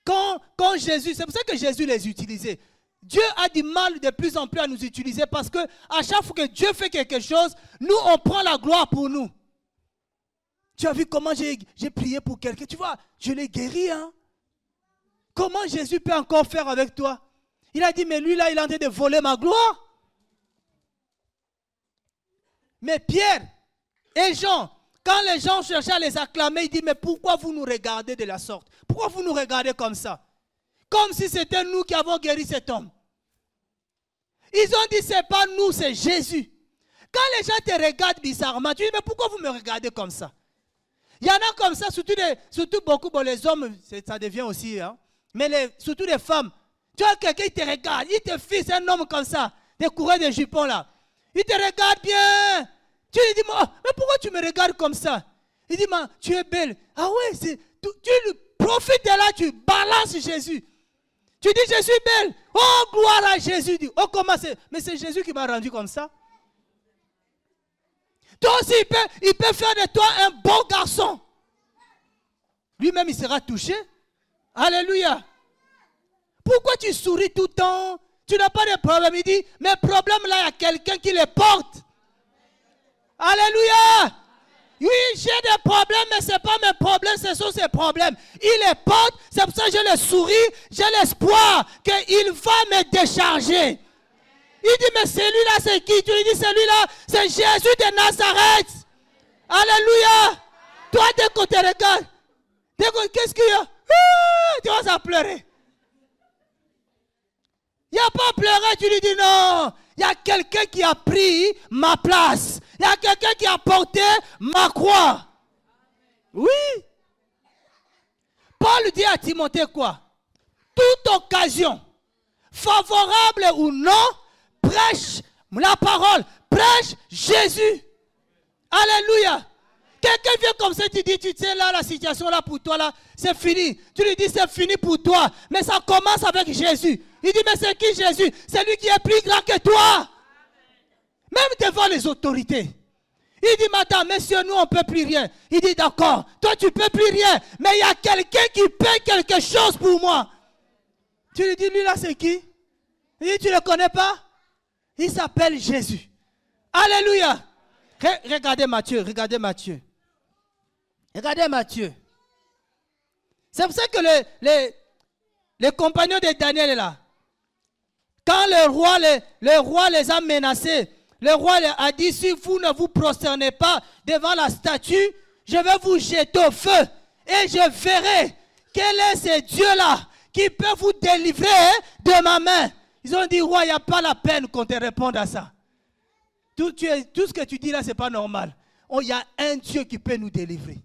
Quand Jésus, c'est pour ça que Jésus les utilisait. Dieu a du mal de plus en plus à nous utiliser parce que à chaque fois que Dieu fait quelque chose, nous on prend la gloire pour nous. Tu as vu comment j'ai prié pour quelqu'un? Tu vois, je l'ai guéri. Hein? Comment Jésus peut encore faire avec toi? Il a dit, mais lui là, il est en train de voler ma gloire. Mais Pierre et Jean, quand les gens cherchaient à les acclamer, il dit, mais pourquoi vous nous regardez de la sorte? Pourquoi vous nous regardez comme ça? Comme si c'était nous qui avons guéri cet homme. Ils ont dit, ce n'est pas nous, c'est Jésus. Quand les gens te regardent bizarrement, tu dis, mais pourquoi vous me regardez comme ça? Il y en a comme ça, surtout beaucoup, bon, les hommes, ça devient aussi, hein? Mais surtout les femmes. Tu as quelqu'un qui te regarde, il te fixe un homme comme ça, des coureurs de jupons là. Il te regarde bien. Tu lui dis, mais pourquoi tu me regardes comme ça? Il dit, tu es belle. Ah ouais, tu profites de là, tu balances Jésus. Tu dis, je suis belle. Oh, gloire à Jésus. Oh, comment c'est? Mais c'est Jésus qui m'a rendu comme ça. Toi aussi, il peut faire de toi un bon garçon. Lui-même, il sera touché. Alléluia. Pourquoi tu souris tout le temps? Tu n'as pas de problème. Il dit, mes problèmes là, il y a quelqu'un qui les porte. Alléluia. Oui, j'ai des problèmes, mais ce n'est pas mes problèmes, ce sont ses problèmes. Il les porte, c'est pour ça que je le souris, j'ai l'espoir qu'il va me décharger. Il dit, mais celui-là, c'est qui? Tu lui dis, celui-là, c'est Jésus de Nazareth. Alléluia. Toi, dès qu'on te regarde, qu'est-ce qu'il y a? Tu vas pleurer. Il n'y a pas à pleurer, tu lui dis non. Il y a quelqu'un qui a pris ma place. Il y a quelqu'un qui a porté ma croix. Oui. Paul dit à Timothée quoi? Toute occasion, favorable ou non, prêche la parole, prêche Jésus. Alléluia. Quelqu'un vient comme ça, tu dis, tu sais là, la situation là pour toi là, c'est fini. Tu lui dis, c'est fini pour toi. Mais ça commence avec Jésus. Il dit, mais c'est qui Jésus? C'est lui qui est plus grand que toi. Même devant les autorités. Il dit, madame, messieurs, nous on ne peut plus rien. Il dit, d'accord, toi tu ne peux plus rien. Mais il y a quelqu'un qui paie quelque chose pour moi. Tu lui dis, lui là c'est qui? Il dit, tu ne le connais pas? Il s'appelle Jésus. Alléluia. Regardez Matthieu, regardez Matthieu. Regardez Matthieu. C'est pour ça que les compagnons de Daniel est là. Quand le roi les a menacés, le roi a dit, si vous ne vous prosternez pas devant la statue, je vais vous jeter au feu. Et je verrai quel est ce Dieu-là qui peut vous délivrer de ma main. Ils ont dit, roi, il n'y a pas la peine qu'on te réponde à ça. Tout ce que tu dis là, ce n'est pas normal. Il y a un Dieu qui peut nous délivrer.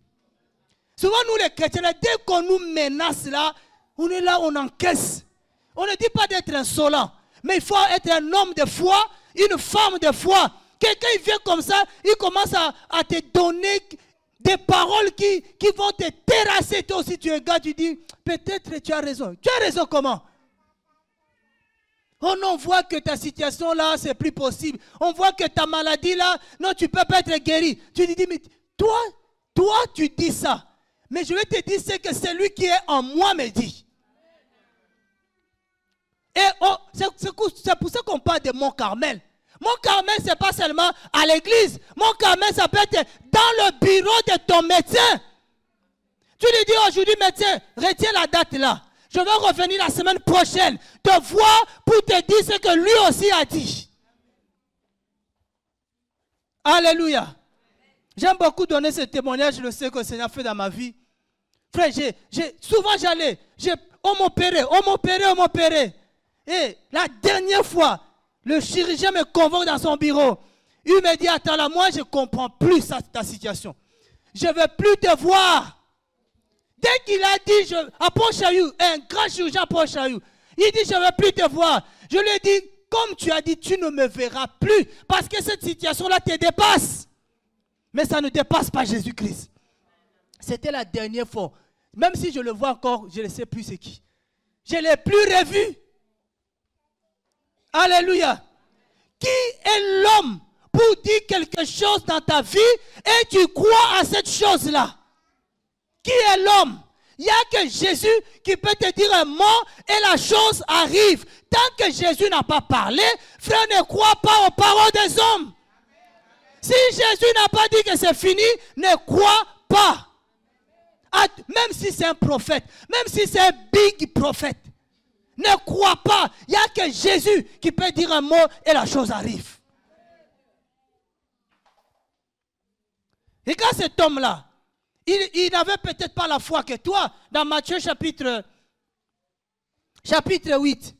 Souvent, nous les chrétiens, dès qu'on nous menace là, on est là, on encaisse. On ne dit pas d'être insolent, mais il faut être un homme de foi, une femme de foi. Quelqu'un vient comme ça, il commence à te donner des paroles qui vont te terrasser. Toi aussi, tu regardes, tu dis, peut-être tu as raison. Tu as raison comment? On voit que ta situation là, c'est plus possible. On voit que ta maladie là, non, tu ne peux pas être guéri. Tu te dis, mais toi, tu dis ça. Mais je vais te dire, c'est que celui qui est en moi me dit. Et c'est pour ça qu'on parle de Mont Carmel. Mont Carmel, ce n'est pas seulement à l'église. Mont Carmel, ça peut être dans le bureau de ton médecin. Tu lui dis aujourd'hui, médecin, retiens la date là. Je vais revenir la semaine prochaine te voir pour te dire ce que lui aussi a dit. Alléluia. J'aime beaucoup donner ce témoignage, je le sais que le Seigneur a fait dans ma vie. Frère, souvent j'allais, on m'opérait. Et la dernière fois, le chirurgien me convoque dans son bureau. Il me dit, attends là, moi je ne comprends plus ta situation. Je ne veux plus te voir. Dès qu'il a dit, à Pont-Chaillou, un grand chirurgien à Pont-Chaillou, il dit, je ne veux plus te voir. Je lui ai dit, comme tu as dit, tu ne me verras plus. Parce que cette situation-là te dépasse. Mais ça ne dépasse pas Jésus-Christ. C'était la dernière fois. Même si je le vois encore, je ne sais plus c'est qui. Je ne l'ai plus revu. Alléluia. Qui est l'homme pour dire quelque chose dans ta vie et tu crois à cette chose-là? Qui est l'homme? Il n'y a que Jésus qui peut te dire un mot et la chose arrive. Tant que Jésus n'a pas parlé, frère, ne crois pas aux paroles des hommes. Si Jésus n'a pas dit que c'est fini, ne crois pas. Même si c'est un prophète, même si c'est un big prophète, ne crois pas. Il n'y a que Jésus qui peut dire un mot et la chose arrive. Et quand cet homme-là, il n'avait peut-être pas la foi que toi, dans Matthieu chapitre 8.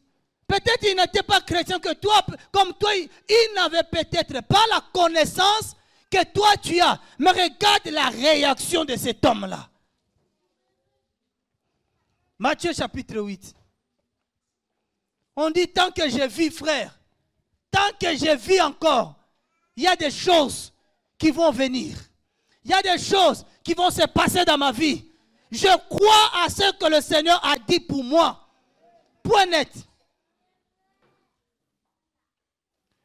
Peut-être il n'était pas chrétien que toi, comme toi, il n'avait peut-être pas la connaissance que toi tu as. Mais regarde la réaction de cet homme-là. Matthieu chapitre 8. On dit, tant que je vis, frère, tant que je vis encore, il y a des choses qui vont venir. Il y a des choses qui vont se passer dans ma vie. Je crois à ce que le Seigneur a dit pour moi. Point net.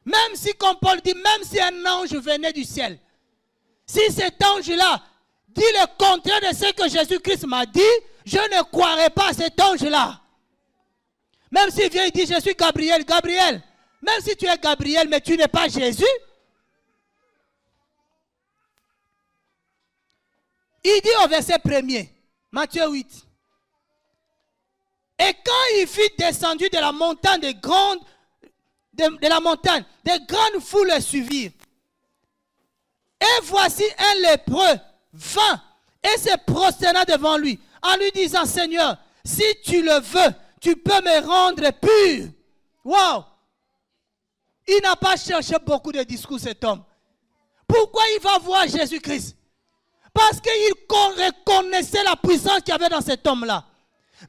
Même si, comme Paul dit, même si un ange venait du ciel, Si cet ange-là dit le contraire de ce que Jésus-Christ m'a dit, je ne croirai pas à cet ange-là. Même s'il vient et dit, je suis Gabriel, Gabriel. Même si tu es Gabriel, mais tu n'es pas Jésus. Il dit au verset 1er, Matthieu 8. Et quand il fut descendu de la montagne, de la montagne, de grandes foules le suivirent. Et voici un lépreux vint et se prosterna devant lui, en lui disant, Seigneur, si tu le veux, tu peux me rendre pur. Wow! Il n'a pas cherché beaucoup de discours, cet homme. Pourquoi il va voir Jésus-Christ? Parce qu'il reconnaissait la puissance qu'il y avait dans cet homme-là.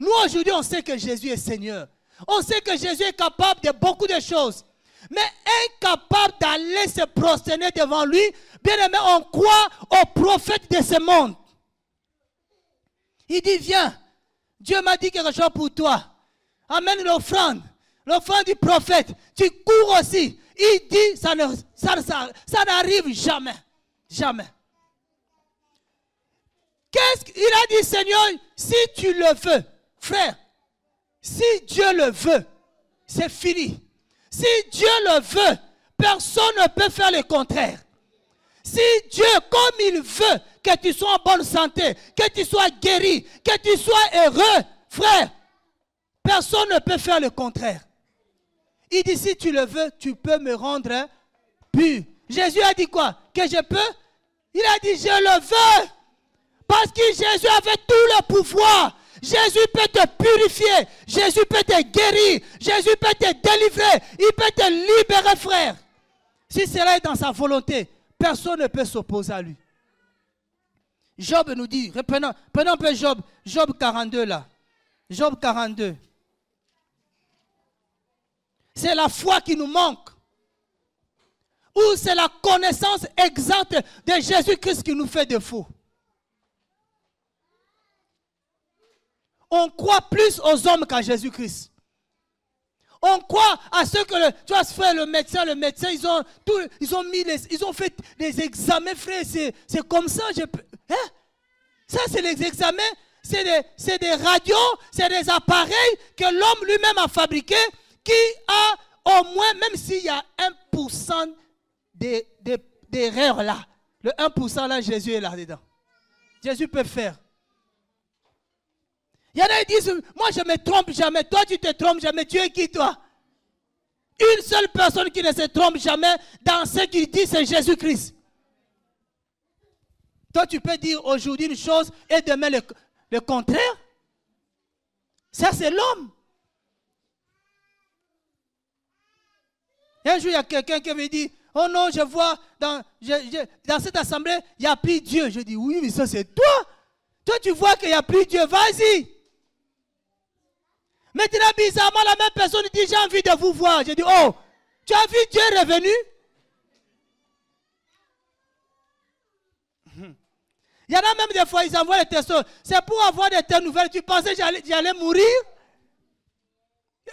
Nous, aujourd'hui, on sait que Jésus est Seigneur. On sait que Jésus est capable de beaucoup de choses. Mais incapable d'aller se prosterner devant lui, bien aimé, on croit au prophète de ce monde. Il dit, viens, Dieu m'a dit quelque chose pour toi. Amène l'offrande du prophète. Tu cours aussi. Il dit, ça n'arrive jamais. Jamais. Qu'est-ce qu'il a dit, Seigneur, si tu le veux, frère, si Dieu le veut, c'est fini. Si Dieu le veut, personne ne peut faire le contraire. Si Dieu, comme il veut que tu sois en bonne santé, que tu sois guéri, que tu sois heureux, frère, personne ne peut faire le contraire. Il dit, si tu le veux, tu peux me rendre pur. Jésus a dit quoi? Que je peux? Il a dit, je le veux. Parce que Jésus avait tout le pouvoir. Jésus peut te purifier. Jésus peut te guérir. Jésus peut te délivrer. Il peut te libérer, frère. Si cela est dans sa volonté, personne ne peut s'opposer à lui. Job nous dit, prenons un peu Job 42 là. Job 42. C'est la foi qui nous manque. Ou c'est la connaissance exacte de Jésus-Christ qui nous fait défaut. On croit plus aux hommes qu'à Jésus-Christ. On croit à ce que tu as fait le médecin, ils ont fait des examens, frère, c'est comme ça. Hein? Ça, c'est les examens, c'est des radios, c'est des appareils que l'homme lui-même a fabriqués, qui a au moins, même s'il y a 1% d'erreur là, le 1% là, Jésus est là-dedans. Jésus peut faire. Il y en a qui disent, moi je ne me trompe jamais, toi tu te trompes jamais, tu es qui toi? Une seule personne qui ne se trompe jamais dans ce qu'il dit, c'est Jésus-Christ. Toi tu peux dire aujourd'hui une chose et demain le contraire. Ça c'est l'homme. Un jour il y a quelqu'un qui me dit, oh non, je vois dans cette assemblée, il n'y a plus Dieu. Je dis, oui, mais ça c'est toi. Toi tu vois qu'il n'y a plus Dieu, vas-y. Maintenant, bizarrement, la même personne dit, j'ai envie de vous voir. Je dis, oh, tu as vu Dieu revenu? Il y en a même des fois, ils envoient les textos. C'est pour avoir de telles nouvelles. Tu pensais que j'allais mourir?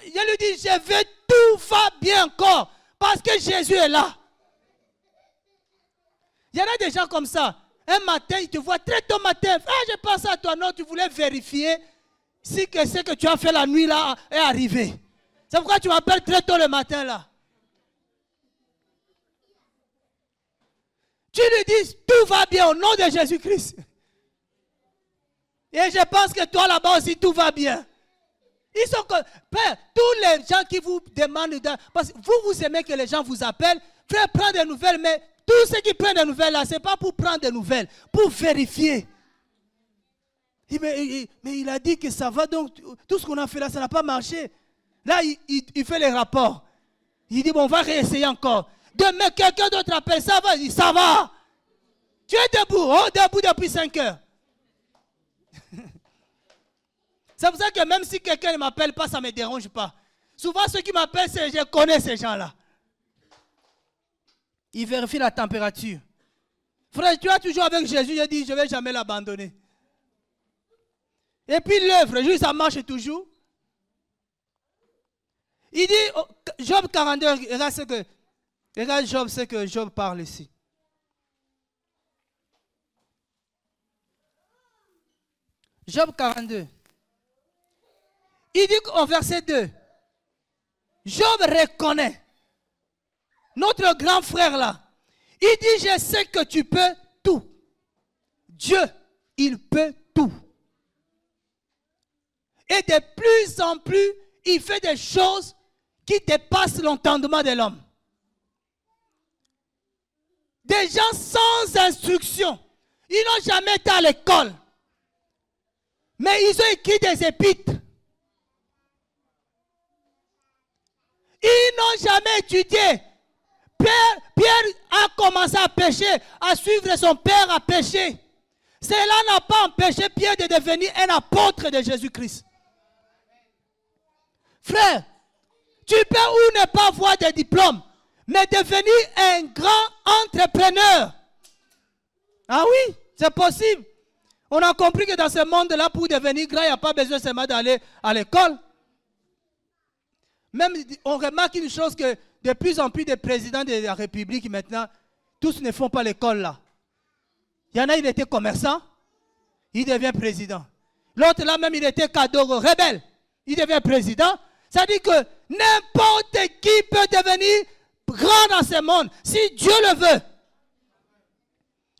Je lui dis, je vais, tout va bien encore. Parce que Jésus est là. Il y en a des gens comme ça. Un matin, ils te voient très tôt matin. Ah, je pense à toi. Non, tu voulais vérifier si ce que tu as fait la nuit là est arrivé. C'est pourquoi tu m'appelles très tôt le matin là. Tu lui dis, tout va bien au nom de Jésus-Christ. Et je pense que toi là-bas aussi, tout va bien. Ils sont comme, Père, tous les gens qui vous demandent, parce que vous aimez que les gens vous appellent, frère, prends des nouvelles, mais tous ceux qui prennent des nouvelles là, ce n'est pas pour prendre des nouvelles, pour vérifier. Mais il a dit que ça va, donc tout ce qu'on a fait là, ça n'a pas marché. Là, il fait les rapports. Il dit, bon, on va réessayer encore. Demain, quelqu'un d'autre appelle, ça va? Il dit, ça va. Tu es debout, oh, debout depuis 5 heures. C'est pour ça que même si quelqu'un ne m'appelle pas, ça ne me dérange pas. Souvent, ceux qui m'appellent, je connais ces gens-là. Ils vérifient la température. Frère, tu es toujours avec Jésus, il dit, je ne vais jamais l'abandonner. Et puis l'œuvre, juste ça marche toujours. Il dit, Job 42, regarde Job, ce que Job parle ici. Job 42. Il dit au verset 2, Job reconnaît, notre grand frère là, il dit, je sais que tu peux tout. Dieu, il peut tout. Et de plus en plus, il fait des choses qui dépassent l'entendement de l'homme. Des gens sans instruction. Ils n'ont jamais été à l'école. Mais ils ont écrit des épîtres. Ils n'ont jamais étudié. Pierre a commencé à pécher, à suivre son père à pécher. Cela n'a pas empêché Pierre de devenir un apôtre de Jésus-Christ. Frère, tu peux ou ne pas avoir de diplôme, mais devenir un grand entrepreneur. Ah oui, c'est possible. On a compris que dans ce monde-là, pour devenir grand, il n'y a pas besoin seulement d'aller à l'école. Même, on remarque une chose que de plus en plus de présidents de la République maintenant, tous ne font pas l'école là. Il y en a, il était commerçant, il devient président. L'autre là même, il était cadeau rebelle, il devient président. Ça dit que n'importe qui peut devenir grand dans ce monde, si Dieu le veut.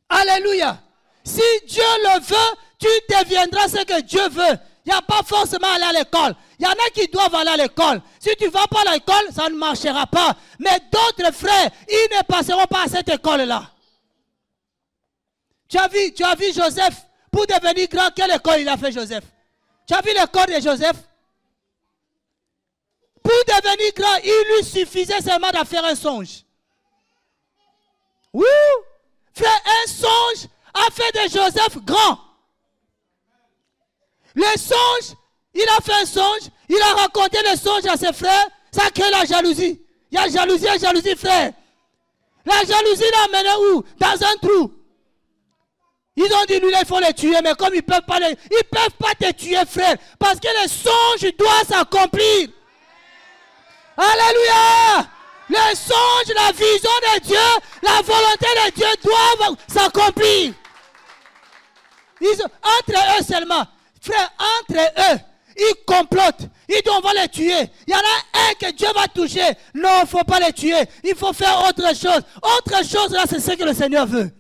Alléluia. Si Dieu le veut, tu deviendras ce que Dieu veut. Il n'y a pas forcément à aller à l'école. Il y en a qui doivent aller à l'école. Si tu ne vas pas à l'école, ça ne marchera pas. Mais d'autres frères, ils ne passeront pas à cette école-là. Tu as vu Joseph, pour devenir grand, quelle école il a fait Joseph? Tu as vu l'école de Joseph? Pour devenir grand, il lui suffisait seulement de faire un songe. Oui, frère, un songe a fait de Joseph grand. Le songe, il a fait un songe, il a raconté le songe à ses frères, ça crée la jalousie. Il y a jalousie, frère. La jalousie l'a amené où? Dans un trou. Ils ont dit, lui, là, il faut les tuer, mais comme ils ne peuvent pas te tuer, frère, parce que le songe doit s'accomplir. Alléluia! Le songe, la vision de Dieu, la volonté de Dieu doivent s'accomplir. Entre eux seulement. Frère, entre eux, ils complotent. Ils disent on va les tuer. Il y en a un que Dieu va toucher. Non, il ne faut pas les tuer. Il faut faire autre chose. Autre chose, là, c'est ce que le Seigneur veut.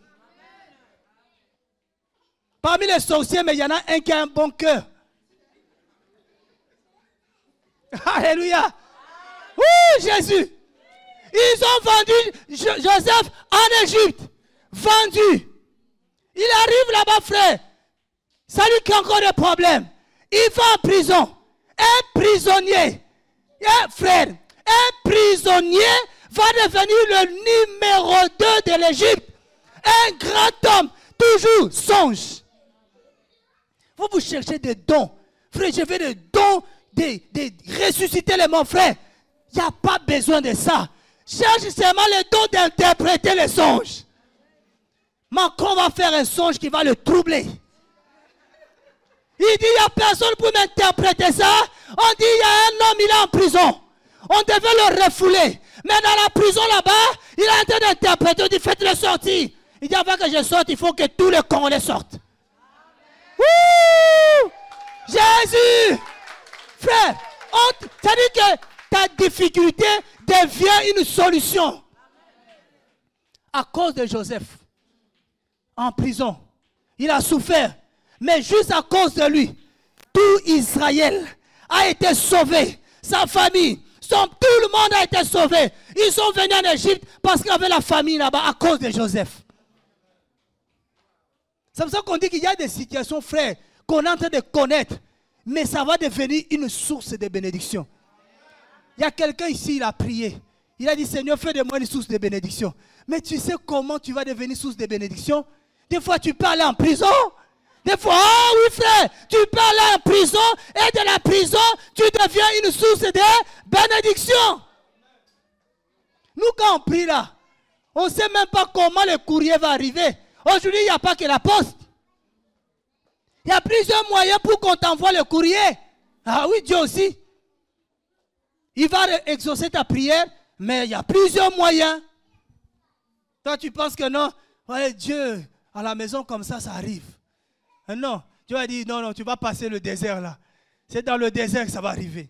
Parmi les sorciers, mais il y en a un qui a un bon cœur. Alléluia. Ouh, Jésus. Ils ont vendu Joseph en Égypte. Vendu. Il arrive là-bas, frère. Ça lui crée encore des problèmes. Il va en prison. Un prisonnier. Frère, un prisonnier va devenir le numéro 2 de l'Égypte. Un grand homme. Toujours songe. Vous cherchez des dons. Frère, je veux des dons de ressusciter les morts, frère. Il n'y a pas besoin de ça. Cherche seulement le don d'interpréter les songes. Macron va faire un songe qui va le troubler. Il dit, il n'y a personne pour m'interpréter ça. On dit, il y a un homme, il est en prison. On devait le refouler. Mais dans la prison là-bas, il est en train d'interpréter. On dit, faites-le sortir. Il dit, avant que je sorte, il faut que tous les Congolais sortent. Wouh! Jésus! Frère, ça dit que ta difficulté devient une solution. À cause de Joseph, en prison, il a souffert. Mais juste à cause de lui, tout Israël a été sauvé. Sa famille, tout le monde a été sauvé. Ils sont venus en Égypte parce qu'il y avait la famille là-bas à cause de Joseph. C'est pour ça qu'on dit qu'il y a des situations, frères, qu'on est en train de connaître. Mais ça va devenir une source de bénédiction. Il y a quelqu'un ici, il a prié. Il a dit, Seigneur, fais de moi une source de bénédiction. Mais tu sais comment tu vas devenir source de bénédiction? Des fois, tu peux aller en prison. Des fois, oh oui frère, tu peux aller en prison et de la prison, tu deviens une source de bénédiction. Nous, quand on prie là, on ne sait même pas comment le courrier va arriver. Aujourd'hui, il n'y a pas que la poste. Il y a plusieurs moyens pour qu'on t'envoie le courrier. Ah oui, Dieu aussi. Il va exaucer ta prière, mais il y a plusieurs moyens. Toi, tu penses que non, ouais, Dieu, à la maison comme ça arrive. Non, Tu vas dire, non, non, tu vas passer le désert là. C'est dans le désert que ça va arriver.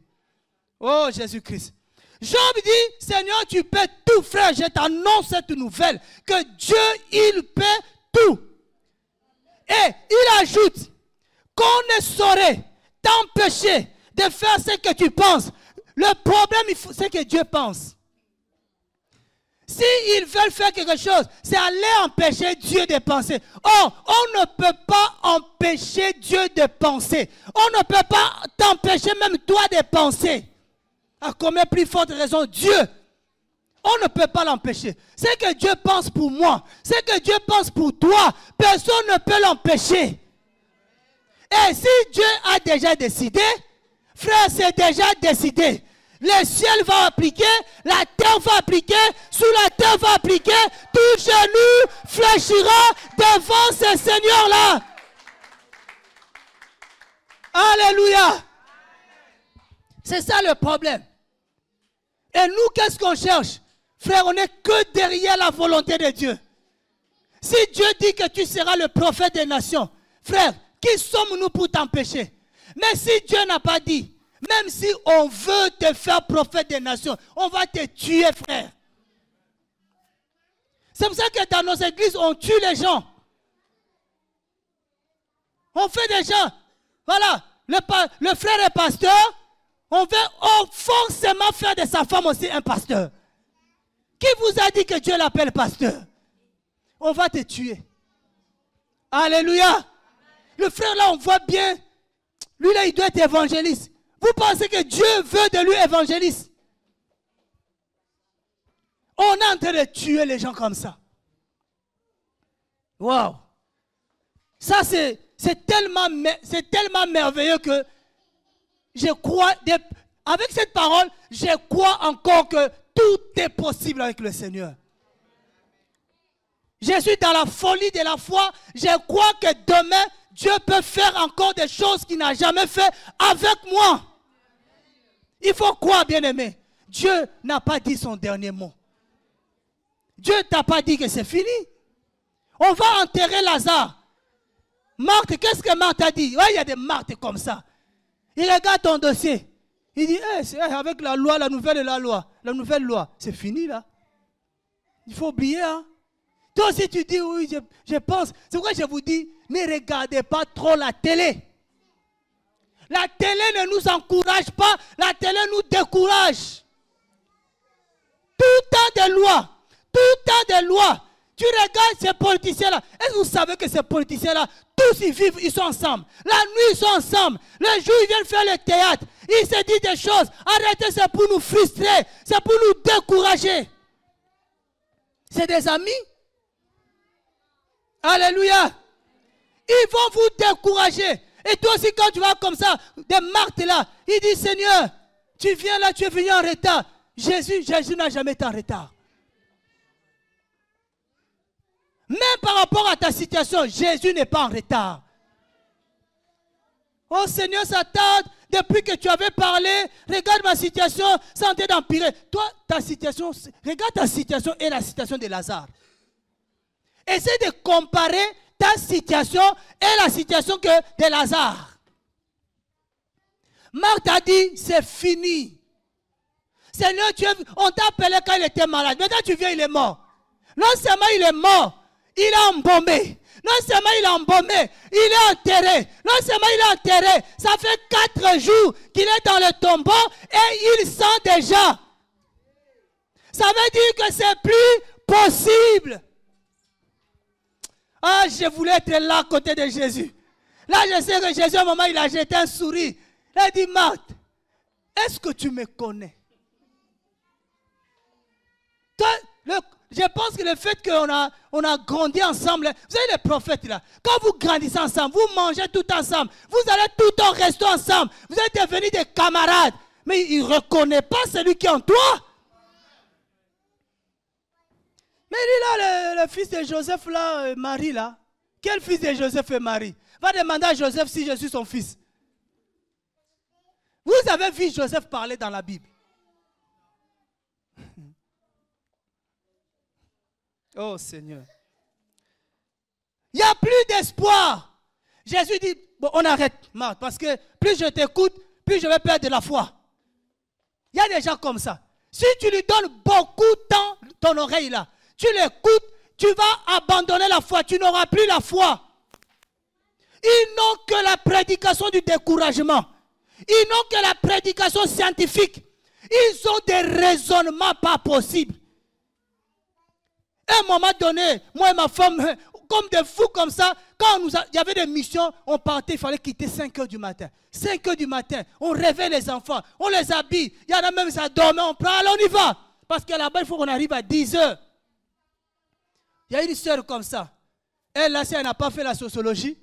Oh, Jésus-Christ. Job dit, Seigneur, tu peux tout, frère. Je t'annonce cette nouvelle. Que Dieu, il peut tout. Et il ajoute qu'on ne saurait t'empêcher de faire ce que tu penses. Le problème, c'est que Dieu pense. S'ils veulent faire quelque chose, c'est aller empêcher Dieu de penser. Or, on ne peut pas empêcher Dieu de penser. On ne peut pas t'empêcher même toi de penser. À combien plus forte raison, Dieu, on ne peut pas l'empêcher. C'est que Dieu pense pour moi. C'est que Dieu pense pour toi. Personne ne peut l'empêcher. Et si Dieu a déjà décidé, frère, c'est déjà décidé. Le ciel va appliquer, la terre va appliquer, sous la terre va appliquer, tout genou fléchira devant ce Seigneur-là. Alléluia. C'est ça le problème. Et nous, qu'est-ce qu'on cherche? Frère, on n'est que derrière la volonté de Dieu. Si Dieu dit que tu seras le prophète des nations, frère, qui sommes-nous pour t'empêcher? Mais si Dieu n'a pas dit, même si on veut te faire prophète des nations, on va te tuer, frère. C'est pour ça que dans nos églises, on tue les gens. On fait des gens. Voilà, le frère est pasteur. On veut forcément faire de sa femme aussi un pasteur. Qui vous a dit que Dieu l'appelle pasteur? On va te tuer. Alléluia. Le frère là, on voit bien. Lui là, il doit être évangéliste. Vous pensez que Dieu veut de lui évangéliste? On est en train de tuer les gens comme ça. Waouh. Ça, c'est tellement merveilleux que je crois, avec cette parole, je crois encore que tout est possible avec le Seigneur. Je suis dans la folie de la foi. Je crois que demain, Dieu peut faire encore des choses qu'il n'a jamais fait avec moi. Il faut croire, bien-aimé. Dieu n'a pas dit son dernier mot. Dieu ne t'a pas dit que c'est fini. On va enterrer Lazare. Marthe, qu'est-ce que Marthe a dit? Ouais, il y a des Marthes comme ça. Il regarde ton dossier. Il dit, avec la loi, la nouvelle loi, c'est fini là. Il faut oublier. Hein? Toi aussi tu dis, oui, je pense. C'est pourquoi je vous dis, ne regardez pas trop la télé. La télé ne nous encourage pas, la télé nous décourage. Tout temps de loi, Tu regardes ces politiciens-là. Est-ce que vous savez que ces politiciens-là, tous ils vivent, ils sont ensemble. La nuit, ils sont ensemble. Le jour, ils viennent faire le théâtre. Ils se disent des choses. Arrêtez, c'est pour nous frustrer. C'est pour nous décourager. C'est des amis. Alléluia. Ils vont vous décourager. Et toi aussi, quand tu vas comme ça, des Marthes là, il dit, Seigneur, tu viens là, tu es venu en retard. Jésus n'a jamais été en retard. Même par rapport à ta situation, Jésus n'est pas en retard. Oh Seigneur, ça tarde. Depuis que tu avais parlé, regarde ma situation, ça en train d'empirer. Toi, ta situation, regarde ta situation et la situation de Lazare. Essaie de comparer ta situation et la situation de Lazare. Marthe a dit, c'est fini. Seigneur, on t'a appelé quand il était malade. Maintenant tu viens, il est mort. Non seulement il est mort, il est embaumé. Non seulement il est embaumé, il est enterré. Non seulement il est enterré, ça fait 4 jours qu'il est dans le tombeau et il sent déjà. Ça veut dire que c'est plus possible. Ah, je voulais être là à côté de Jésus. Là, je sais que Jésus, à un moment, il a jeté un sourire. Il a dit, Marthe, est-ce que tu me connais? Toi, je pense que le fait qu'on a grandi ensemble, vous savez les prophètes là, quand vous grandissez ensemble, vous mangez tout ensemble, vous allez tout au resto ensemble, vous êtes devenus des camarades, mais il ne reconnaît pas celui qui est en toi. Mais il est là, le fils de Joseph là, Marie là. Quel fils de Joseph et Marie? Va demander à Joseph si je suis son fils. Vous avez vu Joseph parler dans la Bible? Oh Seigneur. Il n'y a plus d'espoir. Jésus dit, bon, on arrête, Marthe, parce que plus je t'écoute, plus je vais perdre de la foi. Il y a des gens comme ça. Si tu lui donnes beaucoup de temps, ton oreille là, tu l'écoutes, tu vas abandonner la foi, tu n'auras plus la foi. Ils n'ont que la prédication du découragement. Ils n'ont que la prédication scientifique. Ils ont des raisonnements pas possibles. À un moment donné, moi et ma femme, comme des fous comme ça, quand il y avait des missions, on partait, il fallait quitter 5 heures du matin. 5 heures du matin, on réveille les enfants, on les habille. Il y en a même, ça dormait, on prend, allez, on y va. Parce que là-bas, il faut qu'on arrive à 10 heures. Il y a une sœur comme ça. Elle, là, si elle n'a pas fait la sociologie,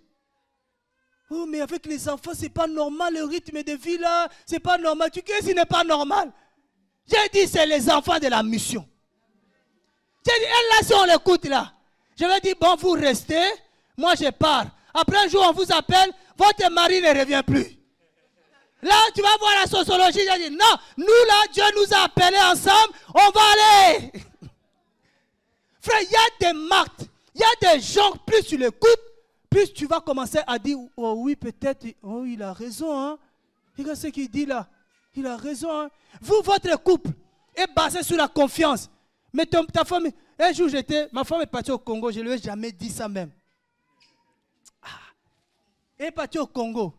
oh, mais avec les enfants, c'est pas normal, le rythme de vie là, c'est pas normal. Tu sais ce n'est pas normal. J'ai dit, c'est les enfants de la mission. J'ai dit, elle là, si on l'écoute là, je vais dire, bon, vous restez, moi je pars. Après un jour, on vous appelle, votre mari ne revient plus. Là, tu vas voir la sociologie, j'ai dit, non, nous là, Dieu nous a appelés ensemble, on va aller. Frère, il y a des marques, il y a des gens, plus tu l'écoutes, plus tu vas commencer à dire, oh oui, peut-être, oh, il a raison, hein. Regarde ce qu'il dit là, il a raison, hein. Vous, votre couple est basé sur la confiance. Mais ta femme, un jour ma femme est partie au Congo, je ne lui ai jamais dit ça même. Elle est partie au Congo.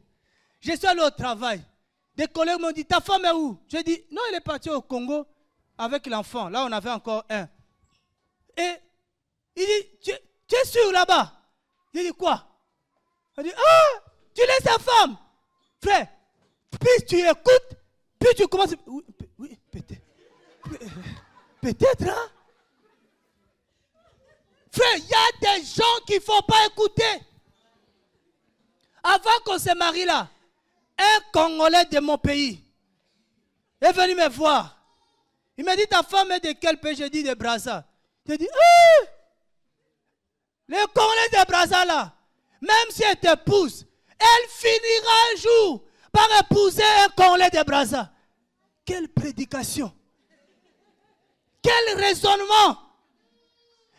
Je suis allé au travail. Des collègues m'ont dit, ta femme est où? J'ai dit, non, elle est partie au Congo avec l'enfant. Là, on avait encore un. Et il dit, tu es sûr là-bas? J'ai dit, quoi? Elle dit, ah, tu laisses ta femme. Frère, plus tu écoutes, plus tu commences. Oui, peut-être. Peut-être, hein? Frère, il y a des gens qu'il ne faut pas écouter. Avant qu'on se marie là, un Congolais de mon pays est venu me voir. Il m'a dit, ta femme est de quel pays? J'ai dit, de Brazza. J'ai dit, ah! Les Congolais de Brazza là, même si elle t'épouse, elle finira un jour par épouser un Congolais de Brazza. Quelle prédication! Quel raisonnement!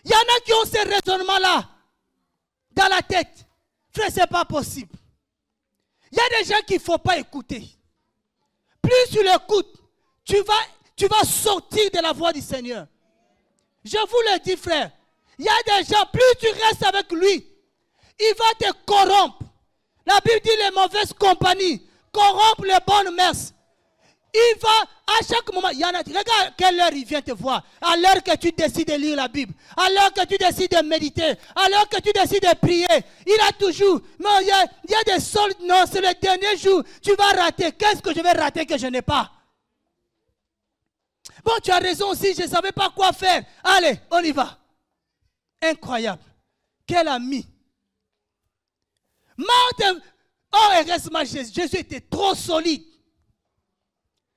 Il y en a qui ont ces raisonnements-là dans la tête. Frère, ce n'est pas possible. Il y a des gens qu'il ne faut pas écouter. Plus tu l'écoutes, tu vas sortir de la voie du Seigneur. Je vous le dis, frère. Il y a des gens, plus tu restes avec lui, il va te corrompre. La Bible dit les mauvaises compagnies corrompent les bonnes mœurs. Il va, à chaque moment, il y en a, regarde quelle heure il vient te voir. À l'heure que tu décides de lire la Bible, à l'heure que tu décides de méditer, à l'heure que tu décides de prier, il a toujours, mais il y a des soldes, non, c'est le dernier jour, tu vas rater. Qu'est-ce que je vais rater que je n'ai pas? Bon, tu as raison aussi, je ne savais pas quoi faire. Allez, on y va. Incroyable. Quel ami. Marthe, oh, heureusement, Jésus était trop solide.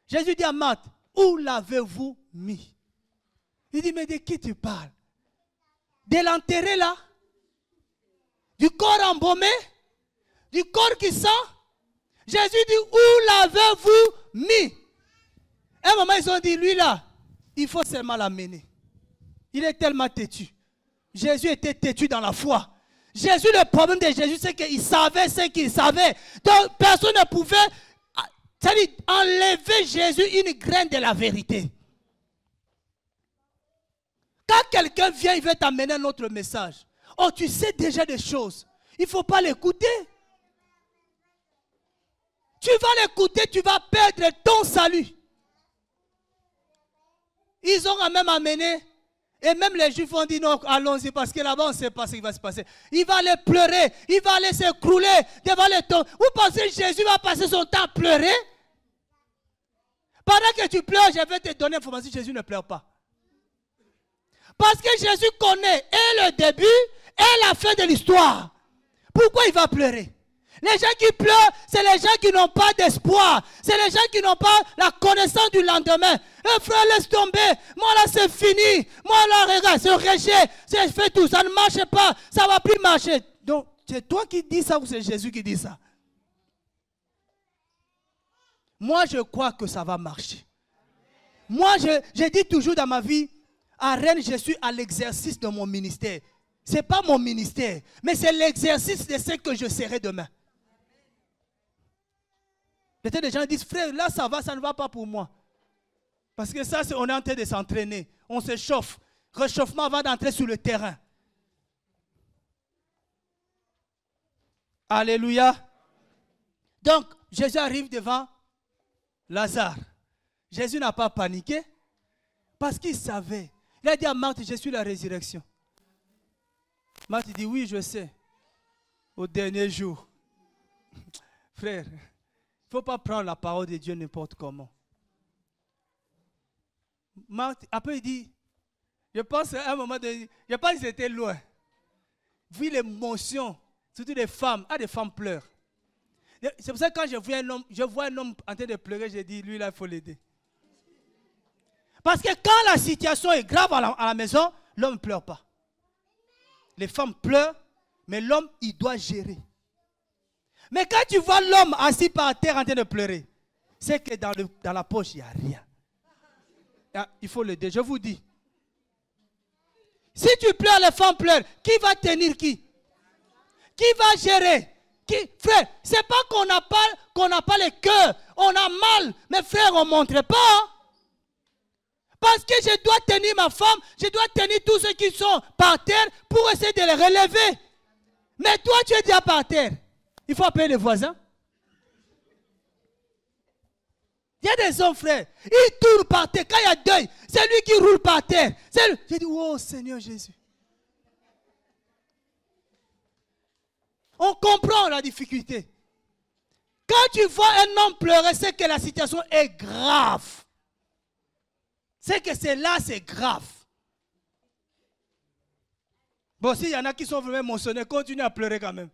Jésus dit à Marthe, où l'avez-vous mis? Il dit, mais de qui tu parles? De l'enterré là? Du corps embaumé? Du corps qui sent? Jésus dit, où l'avez-vous mis? À un moment, ils ont dit, lui là, il faut seulement l'amener. Il est tellement têtu. Jésus était têtu dans la foi. Jésus, le problème de Jésus, c'est qu'il savait ce qu'il savait. Donc, personne ne pouvait... C'est-à-dire, enlever Jésus une graine de la vérité. Quand quelqu'un vient, il veut t'amener un autre message. Oh, tu sais déjà des choses. Il ne faut pas l'écouter. Tu vas l'écouter, tu vas perdre ton salut. Ils ont quand même amené, et même les Juifs ont dit non, allons-y, parce que là-bas, on ne sait pas ce qui va se passer. Il va aller pleurer, il va aller s'écrouler devant les tombes. Vous pensez que Jésus va passer son temps à pleurer? Pendant que tu pleures, je vais te donner l'information, Jésus ne pleure pas. Parce que Jésus connaît et le début et la fin de l'histoire. Pourquoi il va pleurer? Les gens qui pleurent, c'est les gens qui n'ont pas d'espoir. C'est les gens qui n'ont pas la connaissance du lendemain. Frère, laisse tomber. Moi là, c'est fini. Moi là, regarde, c'est rejet. C'est fait tout. Ça ne marche pas. Ça ne va plus marcher. Donc, c'est toi qui dis ça ou c'est Jésus qui dit ça? Moi, je crois que ça va marcher. Moi, je dis toujours dans ma vie, à Rennes, je suis à l'exercice de mon ministère. Ce n'est pas mon ministère, mais c'est l'exercice de ce que je serai demain. Peut-être des gens disent, frère, là ça va, ça ne va pas pour moi. Parce que ça, on est en train de s'entraîner. On se chauffe. Réchauffement avant d'entrer sur le terrain. Alléluia. Donc, Jésus arrive devant Lazare. Jésus n'a pas paniqué parce qu'il savait. Il a dit à Marthe, je suis la résurrection. Marthe dit, oui, je sais. Au dernier jour. Frère, il ne faut pas prendre la parole de Dieu n'importe comment. Marthe, après il dit, je pense à un moment donné, je pense qu'ils étaient loin. Vu l'émotion, surtout des femmes, des femmes pleurent. C'est pour ça que quand je vois un homme en train de pleurer, je dis, lui là, il faut l'aider. Parce que quand la situation est grave à la maison, l'homme ne pleure pas. Les femmes pleurent, mais l'homme, il doit gérer. Mais quand tu vois l'homme assis par terre en train de pleurer, c'est que dans la poche, il n'y a rien. Il faut l'aider, je vous dis. Si tu pleures, les femmes pleurent. Qui va tenir qui? Qui va gérer? Frère, ce n'est pas qu'on n'a pas le cœur. On a mal. Mais frère, on ne montre pas. Parce que je dois tenir ma femme. Je dois tenir tous ceux qui sont par terre pour essayer de les relever. Mais toi, tu es déjà par terre. Il faut appeler les voisins. Il y a des hommes, frère, ils tournent par terre. Quand il y a deuil, c'est lui qui roule par terre. J'ai dit, oh Seigneur Jésus. On comprend la difficulté. Quand tu vois un homme pleurer, c'est que la situation est grave. C'est que c'est là, c'est grave. Bon, s'il y en a qui sont vraiment émotionnés, continuez à pleurer quand même.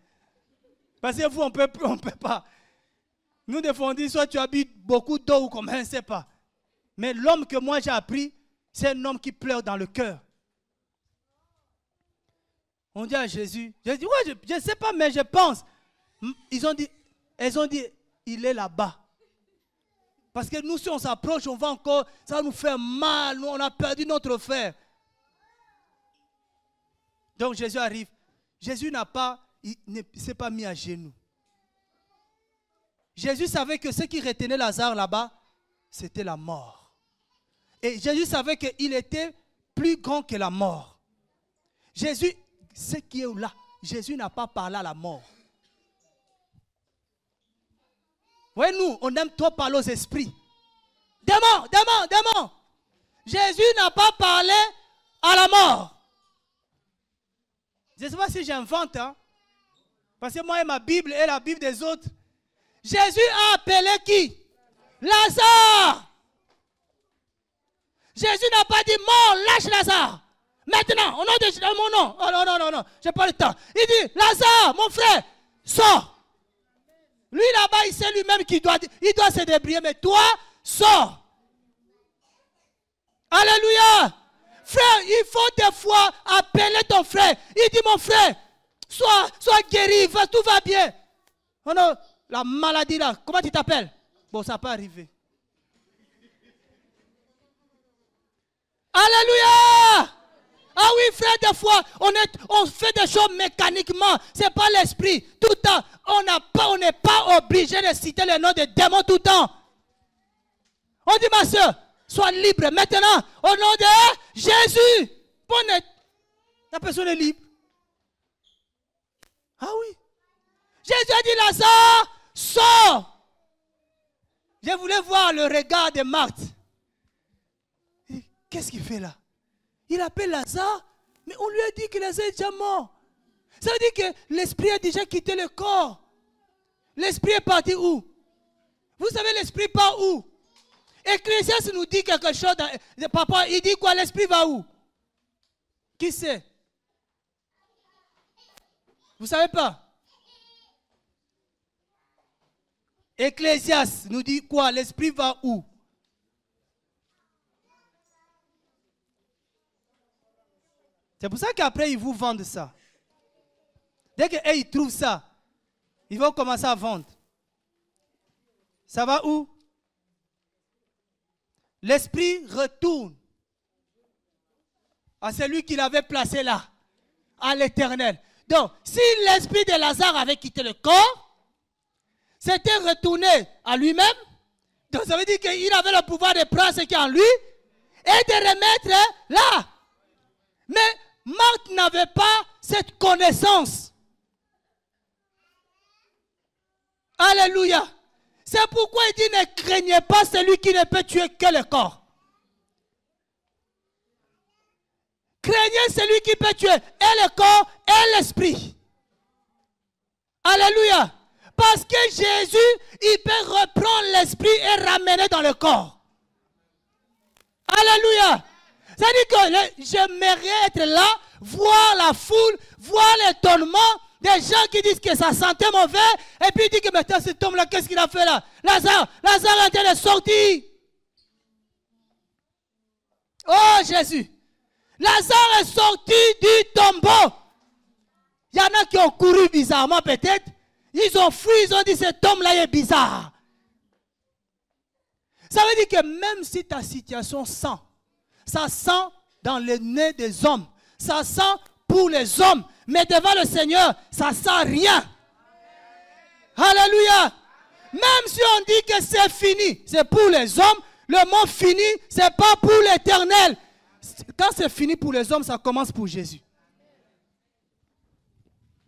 Parce que vous, on ne peut pas. Nous défendons, soit tu habites beaucoup d'eau ou comment, je ne sais pas. Mais l'homme que moi j'ai appris, c'est un homme qui pleure dans le cœur. On dit à Jésus, je dis, ouais, je ne sais pas, mais je pense. Elles ont dit, il est là-bas. Parce que nous, si on s'approche, on va encore, ça va nous faire mal, nous, on a perdu notre frère. Donc Jésus arrive. Jésus il ne s'est pas mis à genoux. Jésus savait que ce qui retenait Lazare là-bas, c'était la mort. Et Jésus savait qu'il était plus grand que la mort. Jésus, ce qui est là, Jésus n'a pas parlé à la mort. Oui, nous, on aime trop parler aux esprits. Démon, démon, démon. Jésus n'a pas parlé à la mort. Je ne sais pas si j'invente, hein? Parce que moi et ma Bible et la Bible des autres, Jésus a appelé qui? Lazare. Jésus n'a pas dit, mort, lâche Lazare. Maintenant, au nom de mon nom. Oh, non, non, non, non, je n'ai pas le temps. Il dit, Lazare, mon frère, sors. Lui là-bas, il sait lui-même qu'il doit se débrouiller, mais toi, sors. Alléluia. Frère, il faut des fois appeler ton frère. Il dit, mon frère, sois guéri, tout va bien. Oh non, la maladie là, comment tu t'appelles? Bon, ça peut arriver. Alléluia. Ah oui, frère, des fois, on fait des choses mécaniquement. Ce n'est pas l'esprit. Tout le temps, on n'est pas obligé de citer le nom des démons tout le temps. On dit, ma soeur, sois libre maintenant, au nom de Jésus. La personne est libre. Ah oui. Jésus a dit, Lazare, sors. Je voulais voir le regard de Marthe. Qu'est-ce qu'il fait là? Il appelle Lazare, mais on lui a dit que Lazare est déjà mort. Ça veut dire que l'esprit a déjà quitté le corps. L'esprit est parti où? Vous savez l'esprit part où? Ecclésiaste nous dit quelque chose. Papa, il dit quoi? L'esprit va où? Qui sait? Vous ne savez pas? Ecclésiaste nous dit quoi? L'esprit va où? C'est pour ça qu'après, ils vous vendent ça. Dès qu'ils trouvent ça, ils vont commencer à vendre. Ça va où? L'esprit retourne à celui qui l'avait placé là. à l'Éternel. Donc, si l'esprit de Lazare avait quitté le corps, s'était retourné à lui-même, donc ça veut dire qu'il avait le pouvoir de prendre ce qui est en lui et de remettre là. Mais Marthe n'avait pas cette connaissance. Alléluia. C'est pourquoi il dit, ne craignez pas celui qui ne peut tuer que le corps. Craignez celui qui peut tuer et le corps et l'esprit. Alléluia. Parce que Jésus, il peut reprendre l'esprit et ramener dans le corps. Alléluia. C'est-à-dire que j'aimerais être là, voir la foule, voir l'étonnement des gens qui disent que ça sentait mauvais, et puis il dit que maintenant cet homme-là, qu'est-ce qu'il a fait là? Lazare est en train de sortir. Oh Jésus. Lazare est sorti du tombeau. Il y en a qui ont couru bizarrement peut-être. Ils ont fui, ils ont dit cet homme-là est bizarre. Ça veut dire que même si ta situation sent, ça sent dans le nez des hommes, ça sent pour les hommes, mais devant le Seigneur, ça sent rien. Alléluia. Même si on dit que c'est fini, c'est pour les hommes, le mot fini, c'est pas pour l'Éternel. Quand c'est fini pour les hommes, ça commence pour Jésus.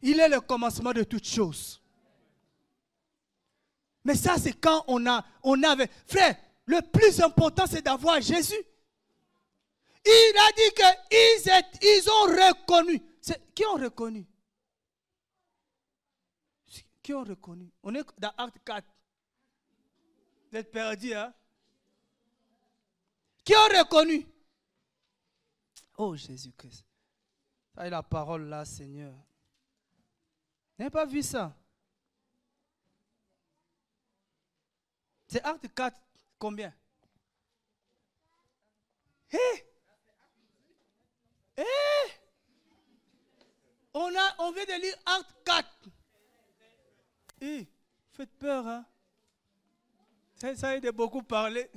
Il est le commencement de toutes choses. Mais ça, c'est quand on avait... Frère, le plus important, c'est d'avoir Jésus. Il a dit qu'ils ont reconnu. Qui ont reconnu? Qui ont reconnu? On est dans Acte 4. Vous êtes perdus, hein? Qui ont reconnu? Oh Jésus-Christ. Ça est la parole là, Seigneur. Vous n'avez pas vu ça? C'est Acte 4, combien? On vient de lire Acte 4. Faites peur, hein? Ça aide beaucoup parler.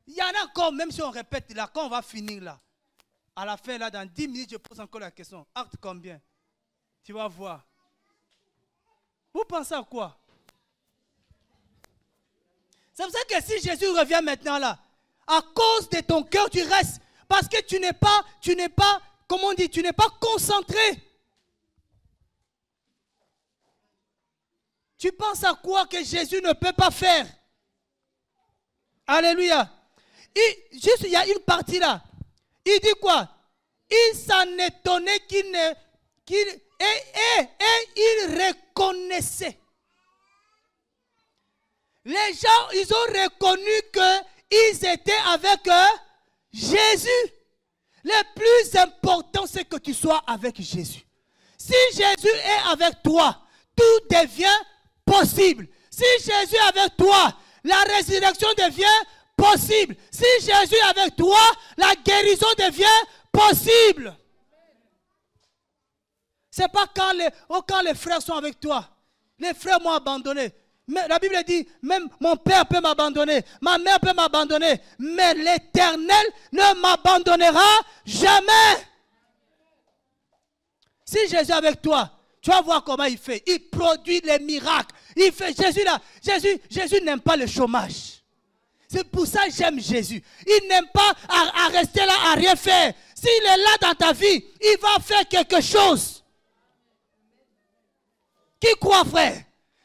Il y en a encore, même si on répète là, quand on va finir là, à la fin là, dans 10 minutes, je pose encore la question. Acte combien? Tu vas voir. Vous pensez à quoi? C'est pour ça que si Jésus revient maintenant là, à cause de ton cœur, tu restes. Parce que tu n'es pas, comment on dit, tu n'es pas concentré. Tu penses à quoi que Jésus ne peut pas faire? Alléluia. Juste, il y a une partie là. Il dit quoi? Il s'en étonnait et il reconnaissait. Les gens, ils ont reconnu qu'ils étaient avec Jésus. Le plus important, c'est que tu sois avec Jésus. Si Jésus est avec toi, tout devient possible. Si Jésus est avec toi, la résurrection devient possible. Si Jésus est avec toi, la guérison devient possible. Ce n'est pas quand les frères sont avec toi. Les frères m'ont abandonné. Mais la Bible dit, même mon père peut m'abandonner, ma mère peut m'abandonner, mais l'Éternel ne m'abandonnera jamais. Si Jésus est avec toi, tu vas voir comment il fait. Il produit les miracles. Il fait Jésus n'aime pas le chômage. C'est pour ça que j'aime Jésus. Il n'aime pas à rester là, à rien faire. S'il est là dans ta vie, il va faire quelque chose. Qui croit, frère?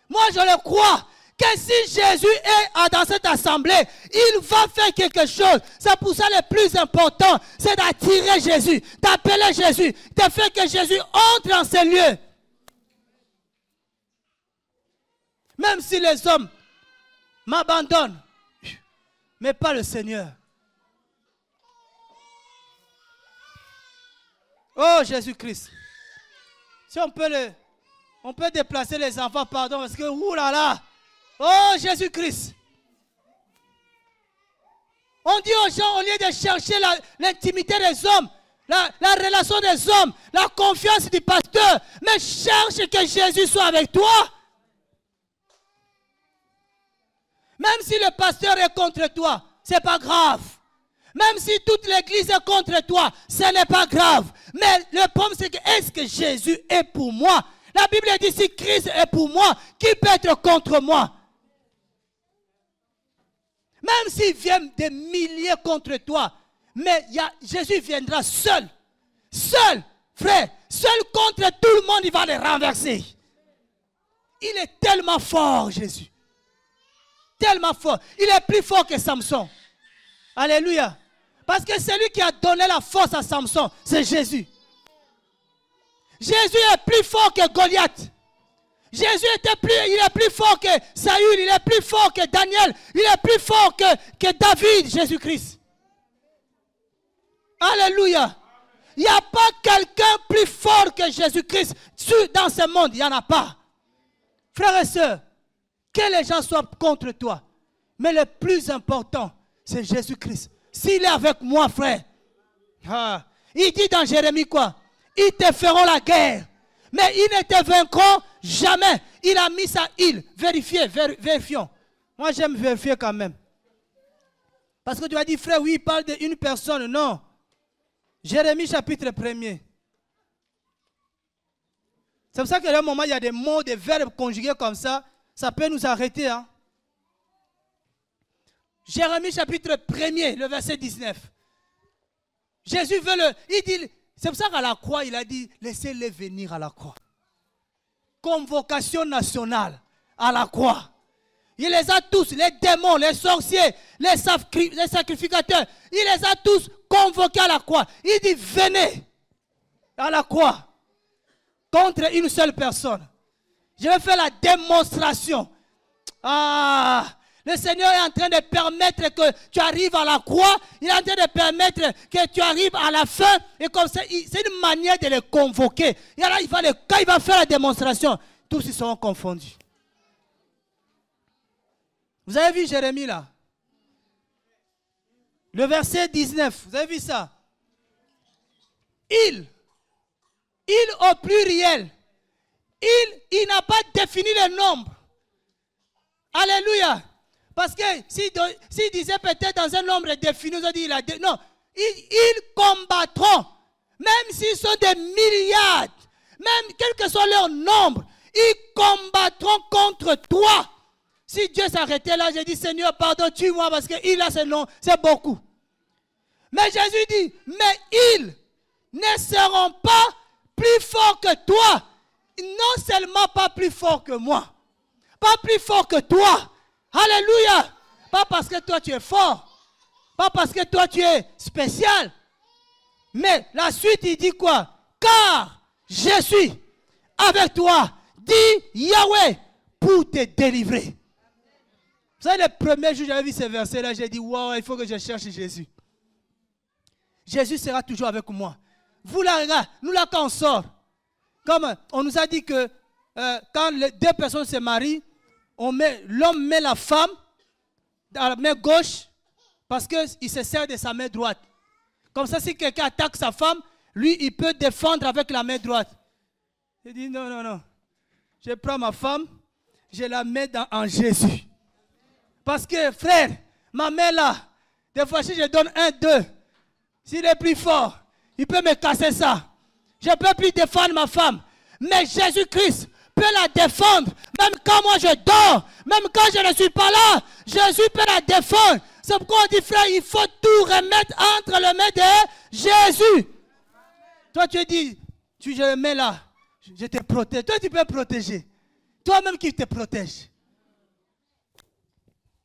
Moi, je le crois. Que si Jésus est dans cette assemblée, il va faire quelque chose. C'est pour ça le plus important, c'est d'attirer Jésus, d'appeler Jésus, de faire que Jésus entre en ces lieux. Même si les hommes m'abandonnent, mais pas le Seigneur. Oh Jésus-Christ. Si on peut déplacer les enfants, pardon, parce que, oulala, oh Jésus-Christ. On dit aux gens, au lieu de chercher l'intimité des hommes, la relation des hommes, la confiance du pasteur, mais cherche que Jésus soit avec toi. Même si le pasteur est contre toi, ce n'est pas grave. Même si toute l'église est contre toi, ce n'est pas grave. Mais le problème, c'est que est-ce que Jésus est pour moi? La Bible dit, si Christ est pour moi, qui peut être contre moi? Même s'il vient des milliers contre toi, mais Jésus viendra seul. Seul, frère. Seul contre tout le monde, il va les renverser. Il est tellement fort, Jésus. Tellement fort. Il est plus fort que Samson. Alléluia. Parce que celui qui a donné la force à Samson, c'est Jésus. Jésus est plus fort que Goliath. Jésus il est plus fort que Saül, il est plus fort que Daniel, il est plus fort que David, Jésus-Christ. Alléluia. Il n'y a pas quelqu'un plus fort que Jésus-Christ dans ce monde. Il n'y en a pas. Frères et sœurs, que les gens soient contre toi. Mais le plus important, c'est Jésus-Christ. S'il est avec moi, frère. Il dit dans Jérémie quoi? Ils te feront la guerre. Mais ils ne te vaincront jamais. Il a mis sa île. Vérifions. Moi, j'aime vérifier quand même. Parce que tu as dit, frère, oui, il parle d'une personne. Non. Jérémie chapitre 1er. C'est pour ça qu'à un moment, il y a des mots, des verbes conjugués comme ça. Ça peut nous arrêter. Hein? Jérémie chapitre 1er, le verset 19. Jésus veut il dit, c'est pour ça qu'à la croix, il a dit, laissez-les venir à la croix. Convocation nationale à la croix. Il les a tous, les démons, les sorciers, les sacrificateurs, il les a tous convoqués à la croix. Il dit, venez à la croix contre une seule personne. Je vais faire la démonstration. Le Seigneur est en train de permettre que tu arrives à la croix. Il est en train de permettre que tu arrives à la fin. Et comme ça, c'est une manière de les convoquer. Et là, quand il va faire la démonstration, tous ils seront confondus. Vous avez vu Jérémie là? Le verset 19, vous avez vu ça? Il au pluriel. Il n'a pas défini le nombre. Alléluia. Parce que s'il disait peut-être dans un nombre défini, on dit non. Ils combattront. Même s'ils sont des milliards, même quel que soit leur nombre, ils combattront contre toi. Si Dieu s'arrêtait là, j'ai dit, Seigneur, pardon, tue-moi parce qu'il a ce nom, c'est beaucoup. Mais Jésus dit, mais ils ne seront pas plus forts que toi. Non seulement pas plus forts que moi, pas plus forts que toi. Alléluia. Pas parce que toi tu es fort, pas parce que toi tu es spécial. Mais la suite il dit quoi? Car je suis avec toi, dit Yahweh, pour te délivrer. Vous savez, le premier jour j'avais vu ce verset là, j'ai dit, wow, il faut que je cherche Jésus. Jésus sera toujours avec moi. Vous là, regarde, nous là quand on sort, comme on nous a dit que quand les deux personnes se marient, l'homme met la femme dans la main gauche parce qu'il se sert de sa main droite. Comme ça, si quelqu'un attaque sa femme, lui, il peut défendre avec la main droite. Il dit non. Je prends ma femme, je la mets en Jésus. Parce que, frère, ma main là, des fois, si je donne 1, 2, s'il est plus fort, il peut me casser ça. Je ne peux plus défendre ma femme. Mais Jésus-Christ peut la défendre. Même quand moi je dors, même quand je ne suis pas là, Jésus peut la défendre. C'est pourquoi on dit, frère, il faut tout remettre entre les mains de Jésus. Toi, tu dis, je le mets là, je te protège. Toi, tu peux protéger. Toi-même qui te protège.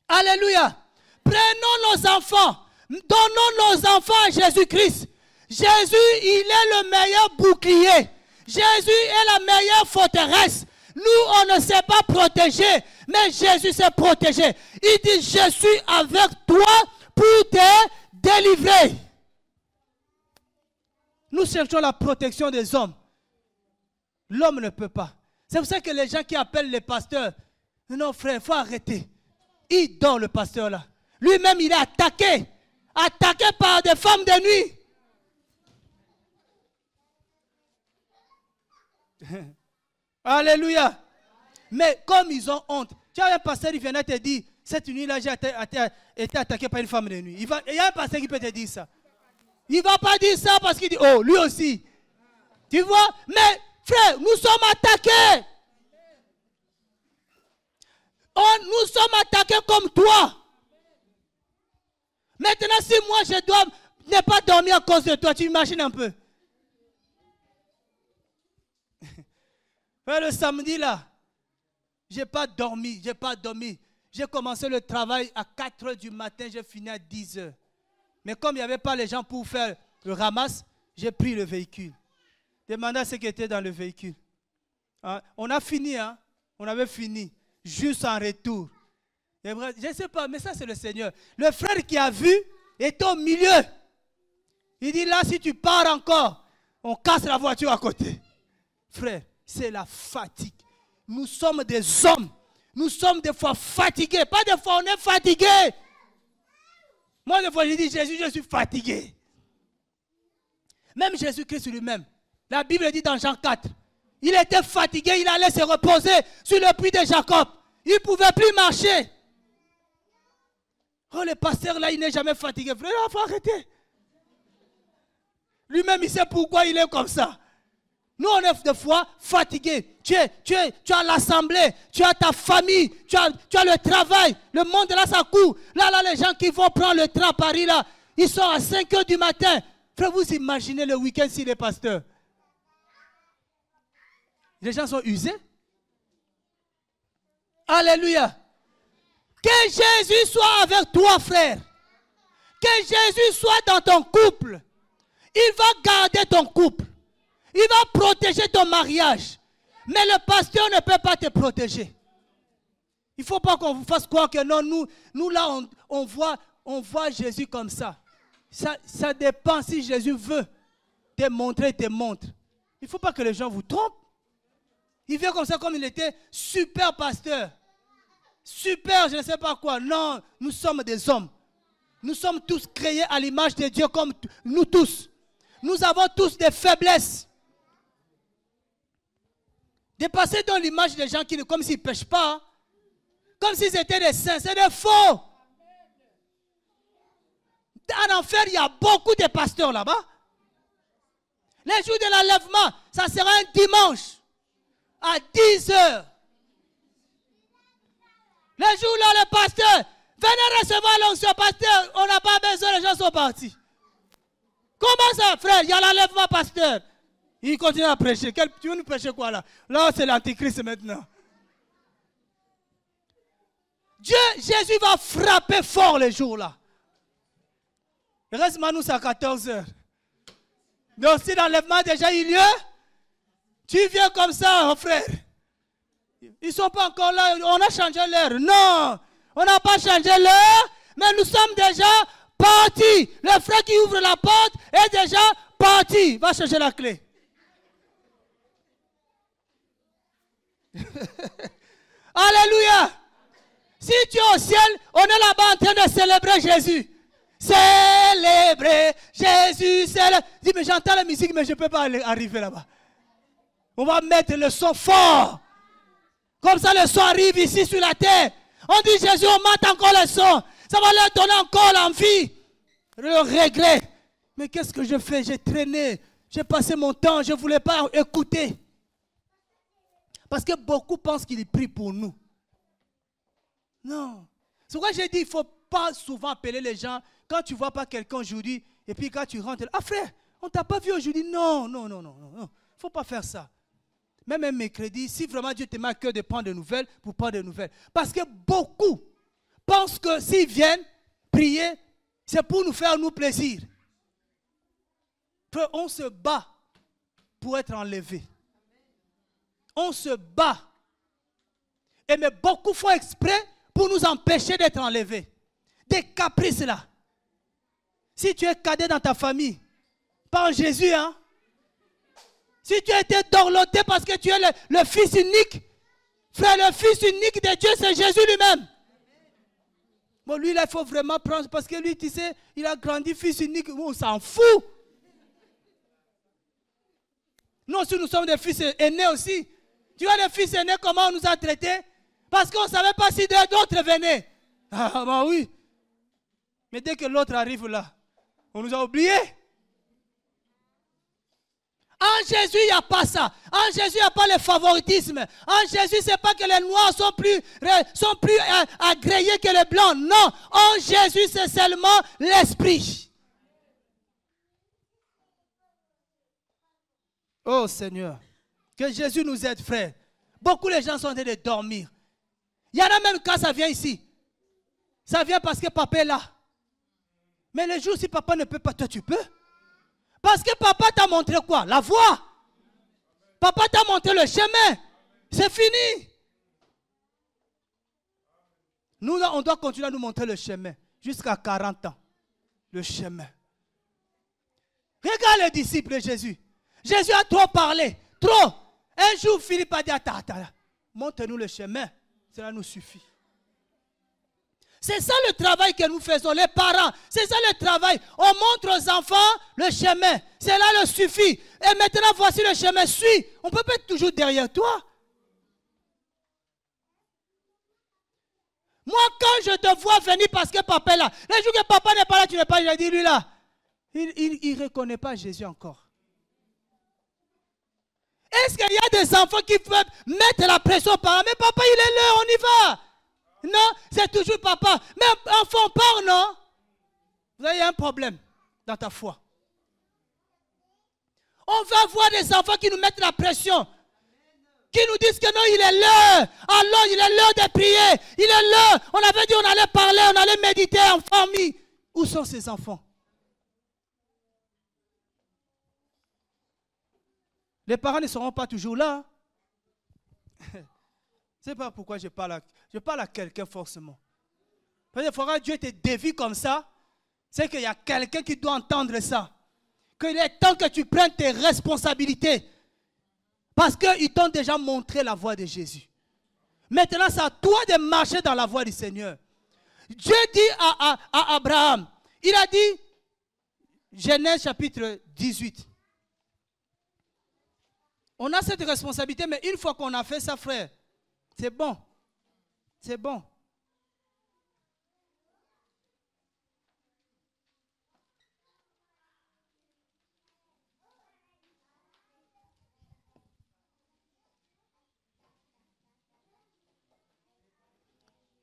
Alléluia. Prenons nos enfants. Donnons nos enfants à Jésus-Christ. Jésus, il est le meilleur bouclier. Jésus est la meilleure forteresse. Nous, on ne sait pas protéger, mais Jésus s'est protégé. Il dit, je suis avec toi pour te délivrer. Nous cherchons la protection des hommes. L'homme ne peut pas. C'est pour ça que les gens qui appellent les pasteurs, non frère, il faut arrêter. Il dort le pasteur là. Lui-même, il est attaqué. Attaqué par des femmes de nuit. Alléluia. Mais comme ils ont honte, tu as un pasteur qui vient te dire, Cette nuit-là, j'ai été attaqué par une femme de nuit. Il y a un pasteur qui peut te dire ça. Il ne va pas dire ça parce qu'il dit, oh, lui aussi. Tu vois? Mais, frère, nous sommes attaqués. Nous sommes attaqués comme toi. Maintenant, si moi, je dois ne pas dormir à cause de toi, tu imagines un peu. Le samedi, là, je n'ai pas dormi. J'ai commencé le travail à 4 h du matin, j'ai fini à 10 h. Mais comme il n'y avait pas les gens pour faire le ramasse, j'ai pris le véhicule. Demandez à ceux qui étaient dans le véhicule. Hein? On a fini, hein? On avait fini. Juste en retour. Je ne sais pas, mais ça c'est le Seigneur. Le frère qui a vu est au milieu. Il dit là, si tu pars encore, on casse la voiture à côté. Frère, c'est la fatigue. Nous sommes des hommes. Nous sommes des fois fatigués. Pas des fois, on est fatigués. Moi, des fois, je dis, Jésus, je suis fatigué. Même Jésus-Christ lui-même. La Bible dit dans Jean 4. Il était fatigué, il allait se reposer sur le puits de Jacob. Il ne pouvait plus marcher. Oh, le pasteur là, il n'est jamais fatigué. Frère, il faut arrêter. Lui-même, il sait pourquoi il est comme ça. Nous, on est des fois fatigués. Tu as l'assemblée, tu as ta famille, tu as le travail. Le monde là, ça court. Là, les gens qui vont prendre le train à Paris, là, ils sont à 5 h du matin. Frère, vous imaginez le week-end si les pasteurs. Les gens sont usés. Alléluia. Que Jésus soit avec toi, frère. Que Jésus soit dans ton couple. Il va garder ton couple. Il va protéger ton mariage. Mais le pasteur ne peut pas te protéger. Il ne faut pas qu'on vous fasse croire que non, nous là, on voit Jésus comme ça. Ça dépend si Jésus veut te montrer, te montre. Il ne faut pas que les gens vous trompent. Il vient comme ça, comme il était super pasteur. Super, je ne sais pas quoi. Non, nous sommes des hommes. Nous sommes tous créés à l'image de Dieu comme nous tous. Nous avons tous des faiblesses. Dépasser dans l'image des gens qui, comme s'ils ne pêchent pas, comme s'ils étaient des saints, c'est des faux. En enfer, il y a beaucoup de pasteurs là-bas. Les jours de l'enlèvement, ça sera un dimanche à 10 h. Les jours là, le pasteur, venez recevoir l'onction, pasteur, on n'a pas besoin, les gens sont partis. Comment ça, frère? Il y a l'enlèvement, pasteur. Il continue à prêcher. Tu veux nous prêcher quoi là? Là, c'est l'antichrist maintenant. Jésus va frapper fort les jours là. Reste Manu, c'est à 14 h. Donc si l'enlèvement a déjà eu lieu, tu viens comme ça, mon frère. Ils ne sont pas encore là, on a changé l'heure. Non, on n'a pas changé l'heure, mais nous sommes déjà partis. Le frère qui ouvre la porte est déjà parti. Va chercher la clé. Alléluia. Si tu es au ciel, on est là-bas en train de célébrer Jésus. Célébrer Jésus. Dis, mais j'entends la musique, mais je ne peux pas arriver là-bas. On va mettre le son fort. Comme ça, le son arrive ici sur la terre. On dit Jésus, on mate encore le son. Ça va leur donner encore l'envie. Le regret. Mais qu'est-ce que je fais? J'ai traîné. J'ai passé mon temps. Je ne voulais pas écouter. Parce que beaucoup pensent qu'il prie pour nous. Non. C'est pourquoi j'ai dit, il ne faut pas souvent appeler les gens. Quand tu ne vois pas quelqu'un aujourd'hui, et puis quand tu rentres, ah frère, on ne t'a pas vu aujourd'hui. Non. Il ne faut pas faire ça. Même un mercredi, si vraiment Dieu te met à cœur de prendre des nouvelles, pour prendre des nouvelles. Parce que beaucoup pensent que s'ils viennent prier, c'est pour nous faire nous plaisir. On se bat pour être enlevé. On se bat. Mais beaucoup font exprès pour nous empêcher d'être enlevés. Des caprices là. Si tu es cadet dans ta famille, pas en Jésus, hein. Si tu as été dorloté parce que tu es le fils unique, frère, le fils unique de Dieu, c'est Jésus lui-même. Bon, lui, là, il faut vraiment prendre, parce que lui, tu sais, il a grandi fils unique, on s'en fout. Nous aussi, nous sommes des fils aînés aussi. Tu vois, les fils aînés, comment on nous a traités? Parce qu'on ne savait pas si d'autres venaient. Ah, bah oui. Mais dès que l'autre arrive là, on nous a oubliés. En Jésus, il n'y a pas ça. En Jésus, il n'y a pas le favoritisme. En Jésus, ce n'est pas que les noirs sont plus agréés que les blancs. Non. En Jésus, c'est seulement l'esprit. Oh Seigneur, que Jésus nous aide, frère. Beaucoup de gens sont en train de dormir. Il y en a même quand ça vient ici. Ça vient parce que papa est là. Mais le jour si papa ne peut pas, toi tu peux. Parce que papa t'a montré quoi? La voie. Papa t'a montré le chemin. C'est fini. Nous, on doit continuer à nous montrer le chemin. Jusqu'à 40 ans. Le chemin. Regarde les disciples de Jésus. Jésus a trop parlé. Trop. Un jour, Philippe a dit, attends, montre-nous le chemin. Cela nous suffit. C'est ça le travail que nous faisons, les parents. C'est ça le travail. On montre aux enfants le chemin. Cela leur suffit. Et maintenant, voici le chemin. Suis. On ne peut pas être toujours derrière toi. Moi, quand je te vois venir parce que papa est là, le jour que papa n'est pas là, tu n'es pas là, je dis lui là. Il ne reconnaît pas Jésus encore. Est-ce qu'il y a des enfants qui peuvent mettre la pression aux parents? Mais papa, il est là, on y va. Non, c'est toujours papa. Mais enfant, part, non? Vous avez un problème dans ta foi. On va voir des enfants qui nous mettent la pression. Qui nous disent que non, il est l'heure. Alors, il est l'heure de prier. Il est l'heure. On avait dit on allait parler, on allait méditer en famille. Où sont ces enfants? Les parents ne seront pas toujours là. Je ne sais pas pourquoi je parle à quelqu'un forcément. Parce qu'il faudra que Dieu te dévie comme ça. C'est qu'il y a quelqu'un qui doit entendre ça. Qu'il est temps que tu prennes tes responsabilités. Parce qu'ils t'ont déjà montré la voie de Jésus. Maintenant, c'est à toi de marcher dans la voie du Seigneur. Dieu dit à Abraham, il a dit, Genèse chapitre 18. On a cette responsabilité, mais une fois qu'on a fait ça, frère, c'est bon. C'est bon.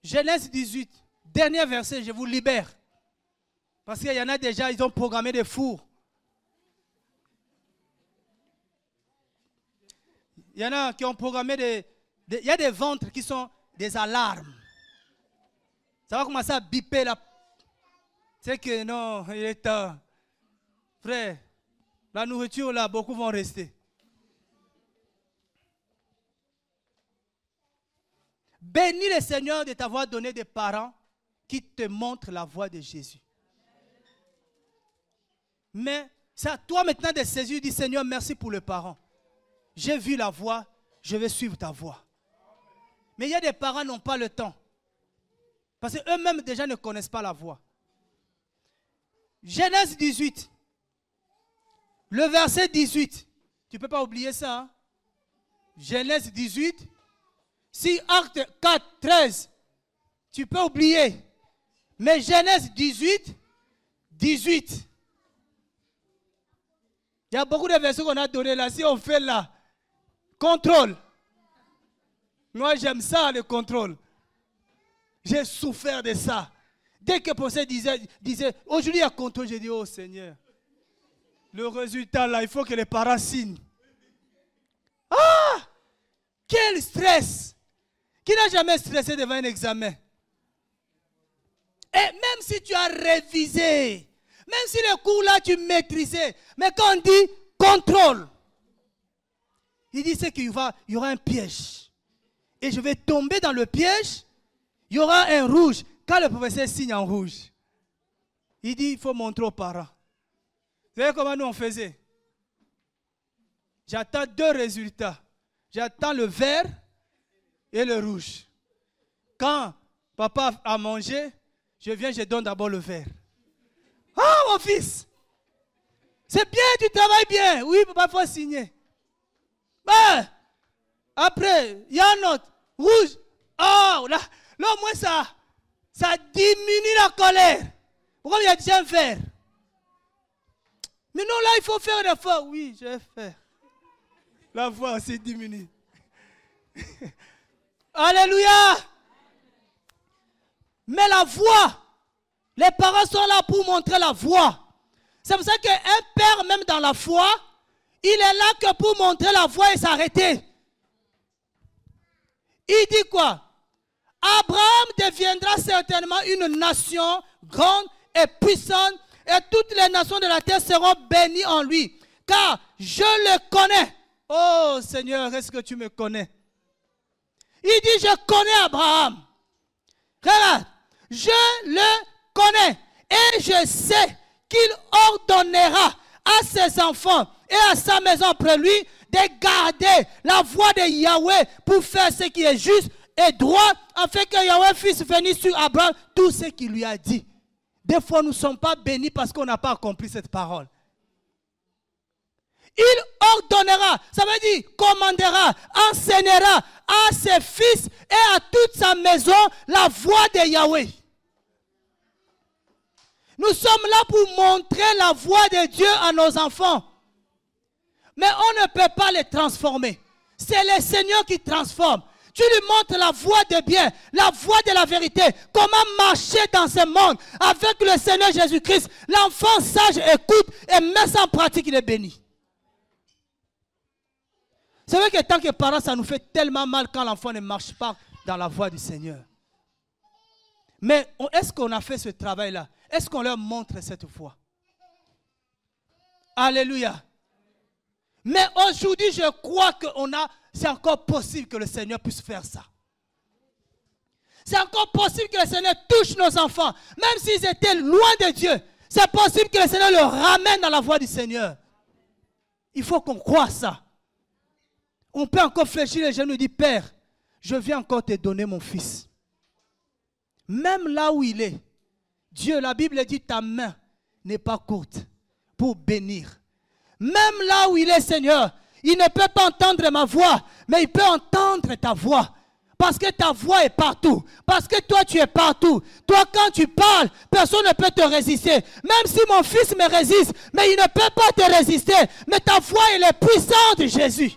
Genèse 18, dernier verset, je vous libère. Parce qu'il y en a déjà, ils ont programmé des fours. Il y en a qui ont programmé il y a des ventres qui sont des alarmes. Ça va commencer à biper là. C'est que non, il est temps. Frère, la nourriture là, beaucoup vont rester. Bénis le Seigneur de t'avoir donné des parents qui te montrent la voie de Jésus. Mais c'est à toi maintenant de saisir, dis Seigneur, merci pour les parents. J'ai vu la voie, je vais suivre ta voie. Mais il y a des parents qui n'ont pas le temps. Parce qu'eux-mêmes déjà ne connaissent pas la voie. Genèse 18. Le verset 18. Tu ne peux pas oublier ça. Hein? Genèse 18. Si Acte 4, 13, tu peux oublier. Mais Genèse 18, 18. Il y a beaucoup de versets qu'on a donnés là. Si on fait là, contrôle. Moi, j'aime ça, le contrôle. J'ai souffert de ça. Dès que le professeur disait aujourd'hui, il y a contrôle, j'ai dit, oh Seigneur, le résultat là, il faut que les parents signent. Ah! Quel stress! Qui n'a jamais stressé devant un examen? Et même si tu as révisé, même si le cours là, tu maîtrisais, mais quand on dit contrôle, il dit c'est qu'il y aura un piège. Et je vais tomber dans le piège, il y aura un rouge. Quand le professeur signe en rouge, il dit il faut montrer aux parents. Vous savez comment nous on faisait? J'attends deux résultats. J'attends le vert et le rouge. Quand papa a mangé, je viens, je donne d'abord le vert. Ah, mon fils! C'est bien, tu travailles bien. Oui, papa, il faut signer. Ben, après, il y a un autre. Rouge. Oh, là au moins ça. Ça diminue la colère. Pourquoi il y a déjà un fer? Mais non, là, il faut faire un effort. Oui, je vais faire. La voix aussi diminue. Alléluia. Mais la voix, les parents sont là pour montrer la voie. C'est pour ça qu'un père, même dans la foi, il est là que pour montrer la voie et s'arrêter. Il dit quoi? Abraham deviendra certainement une nation grande et puissante, et toutes les nations de la terre seront bénies en lui. Car je le connais. Oh Seigneur, est-ce que tu me connais? Il dit, je connais Abraham. Regarde, je le connais et je sais qu'il ordonnera à ses enfants et à sa maison après lui de garder la voie de Yahweh pour faire ce qui est juste et droit, afin que Yahweh puisse venir sur Abraham tout ce qu'il lui a dit. Des fois, nous ne sommes pas bénis parce qu'on n'a pas accompli cette parole. Il ordonnera, ça veut dire commandera, enseignera à ses fils et à toute sa maison la voie de Yahweh. Nous sommes là pour montrer la voie de Dieu à nos enfants. Mais on ne peut pas les transformer. C'est le Seigneur qui transforme. Tu lui montres la voie de bien, la voie de la vérité. Comment marcher dans ce monde avec le Seigneur Jésus-Christ. L'enfant sage écoute et met ça en pratique, il est béni. C'est vrai que tant que parents, ça nous fait tellement mal quand l'enfant ne marche pas dans la voie du Seigneur. Mais est-ce qu'on a fait ce travail-là? Est-ce qu'on leur montre cette voie? Alléluia. Mais aujourd'hui, je crois que c'est encore possible que le Seigneur puisse faire ça. C'est encore possible que le Seigneur touche nos enfants. Même s'ils étaient loin de Dieu, c'est possible que le Seigneur le ramène dans la voie du Seigneur. Il faut qu'on croie ça. On peut encore fléchir les genoux et dire, Père, je viens encore te donner mon fils. Même là où il est, Dieu, la Bible dit, ta main n'est pas courte pour bénir. Même là où il est, Seigneur, il ne peut pas entendre ma voix, mais il peut entendre ta voix. Parce que ta voix est partout. Parce que toi, tu es partout. Toi, quand tu parles, personne ne peut te résister. Même si mon fils me résiste, mais il ne peut pas te résister. Mais ta voix, elle est puissante, Jésus.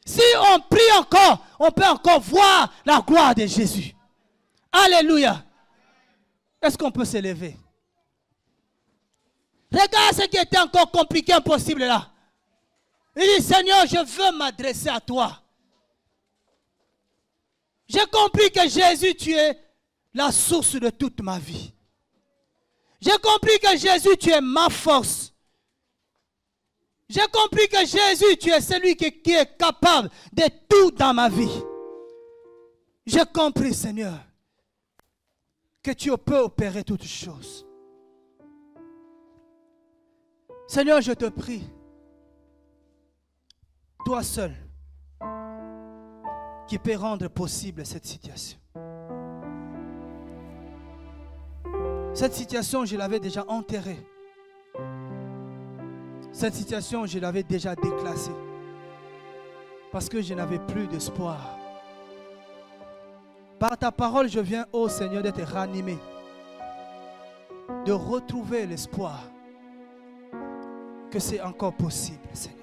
Si on prie encore, on peut encore voir la gloire de Jésus. Alléluia. Est-ce qu'on peut s'élever? Regarde ce qui était encore compliqué, impossible là. Il dit, Seigneur, je veux m'adresser à toi. J'ai compris que Jésus, tu es la source de toute ma vie. J'ai compris que Jésus, tu es ma force. J'ai compris que Jésus, tu es celui qui est capable de tout dans ma vie. J'ai compris, Seigneur, que tu peux opérer toutes choses. Seigneur, je te prie, toi seul, qui peut rendre possible cette situation. Cette situation, je l'avais déjà enterrée. Cette situation, je l'avais déjà déclassée. Parce que je n'avais plus d'espoir. Par ta parole, je viens, ô Seigneur, d'être ranimé. De retrouver l'espoir. Que c'est encore possible, Seigneur.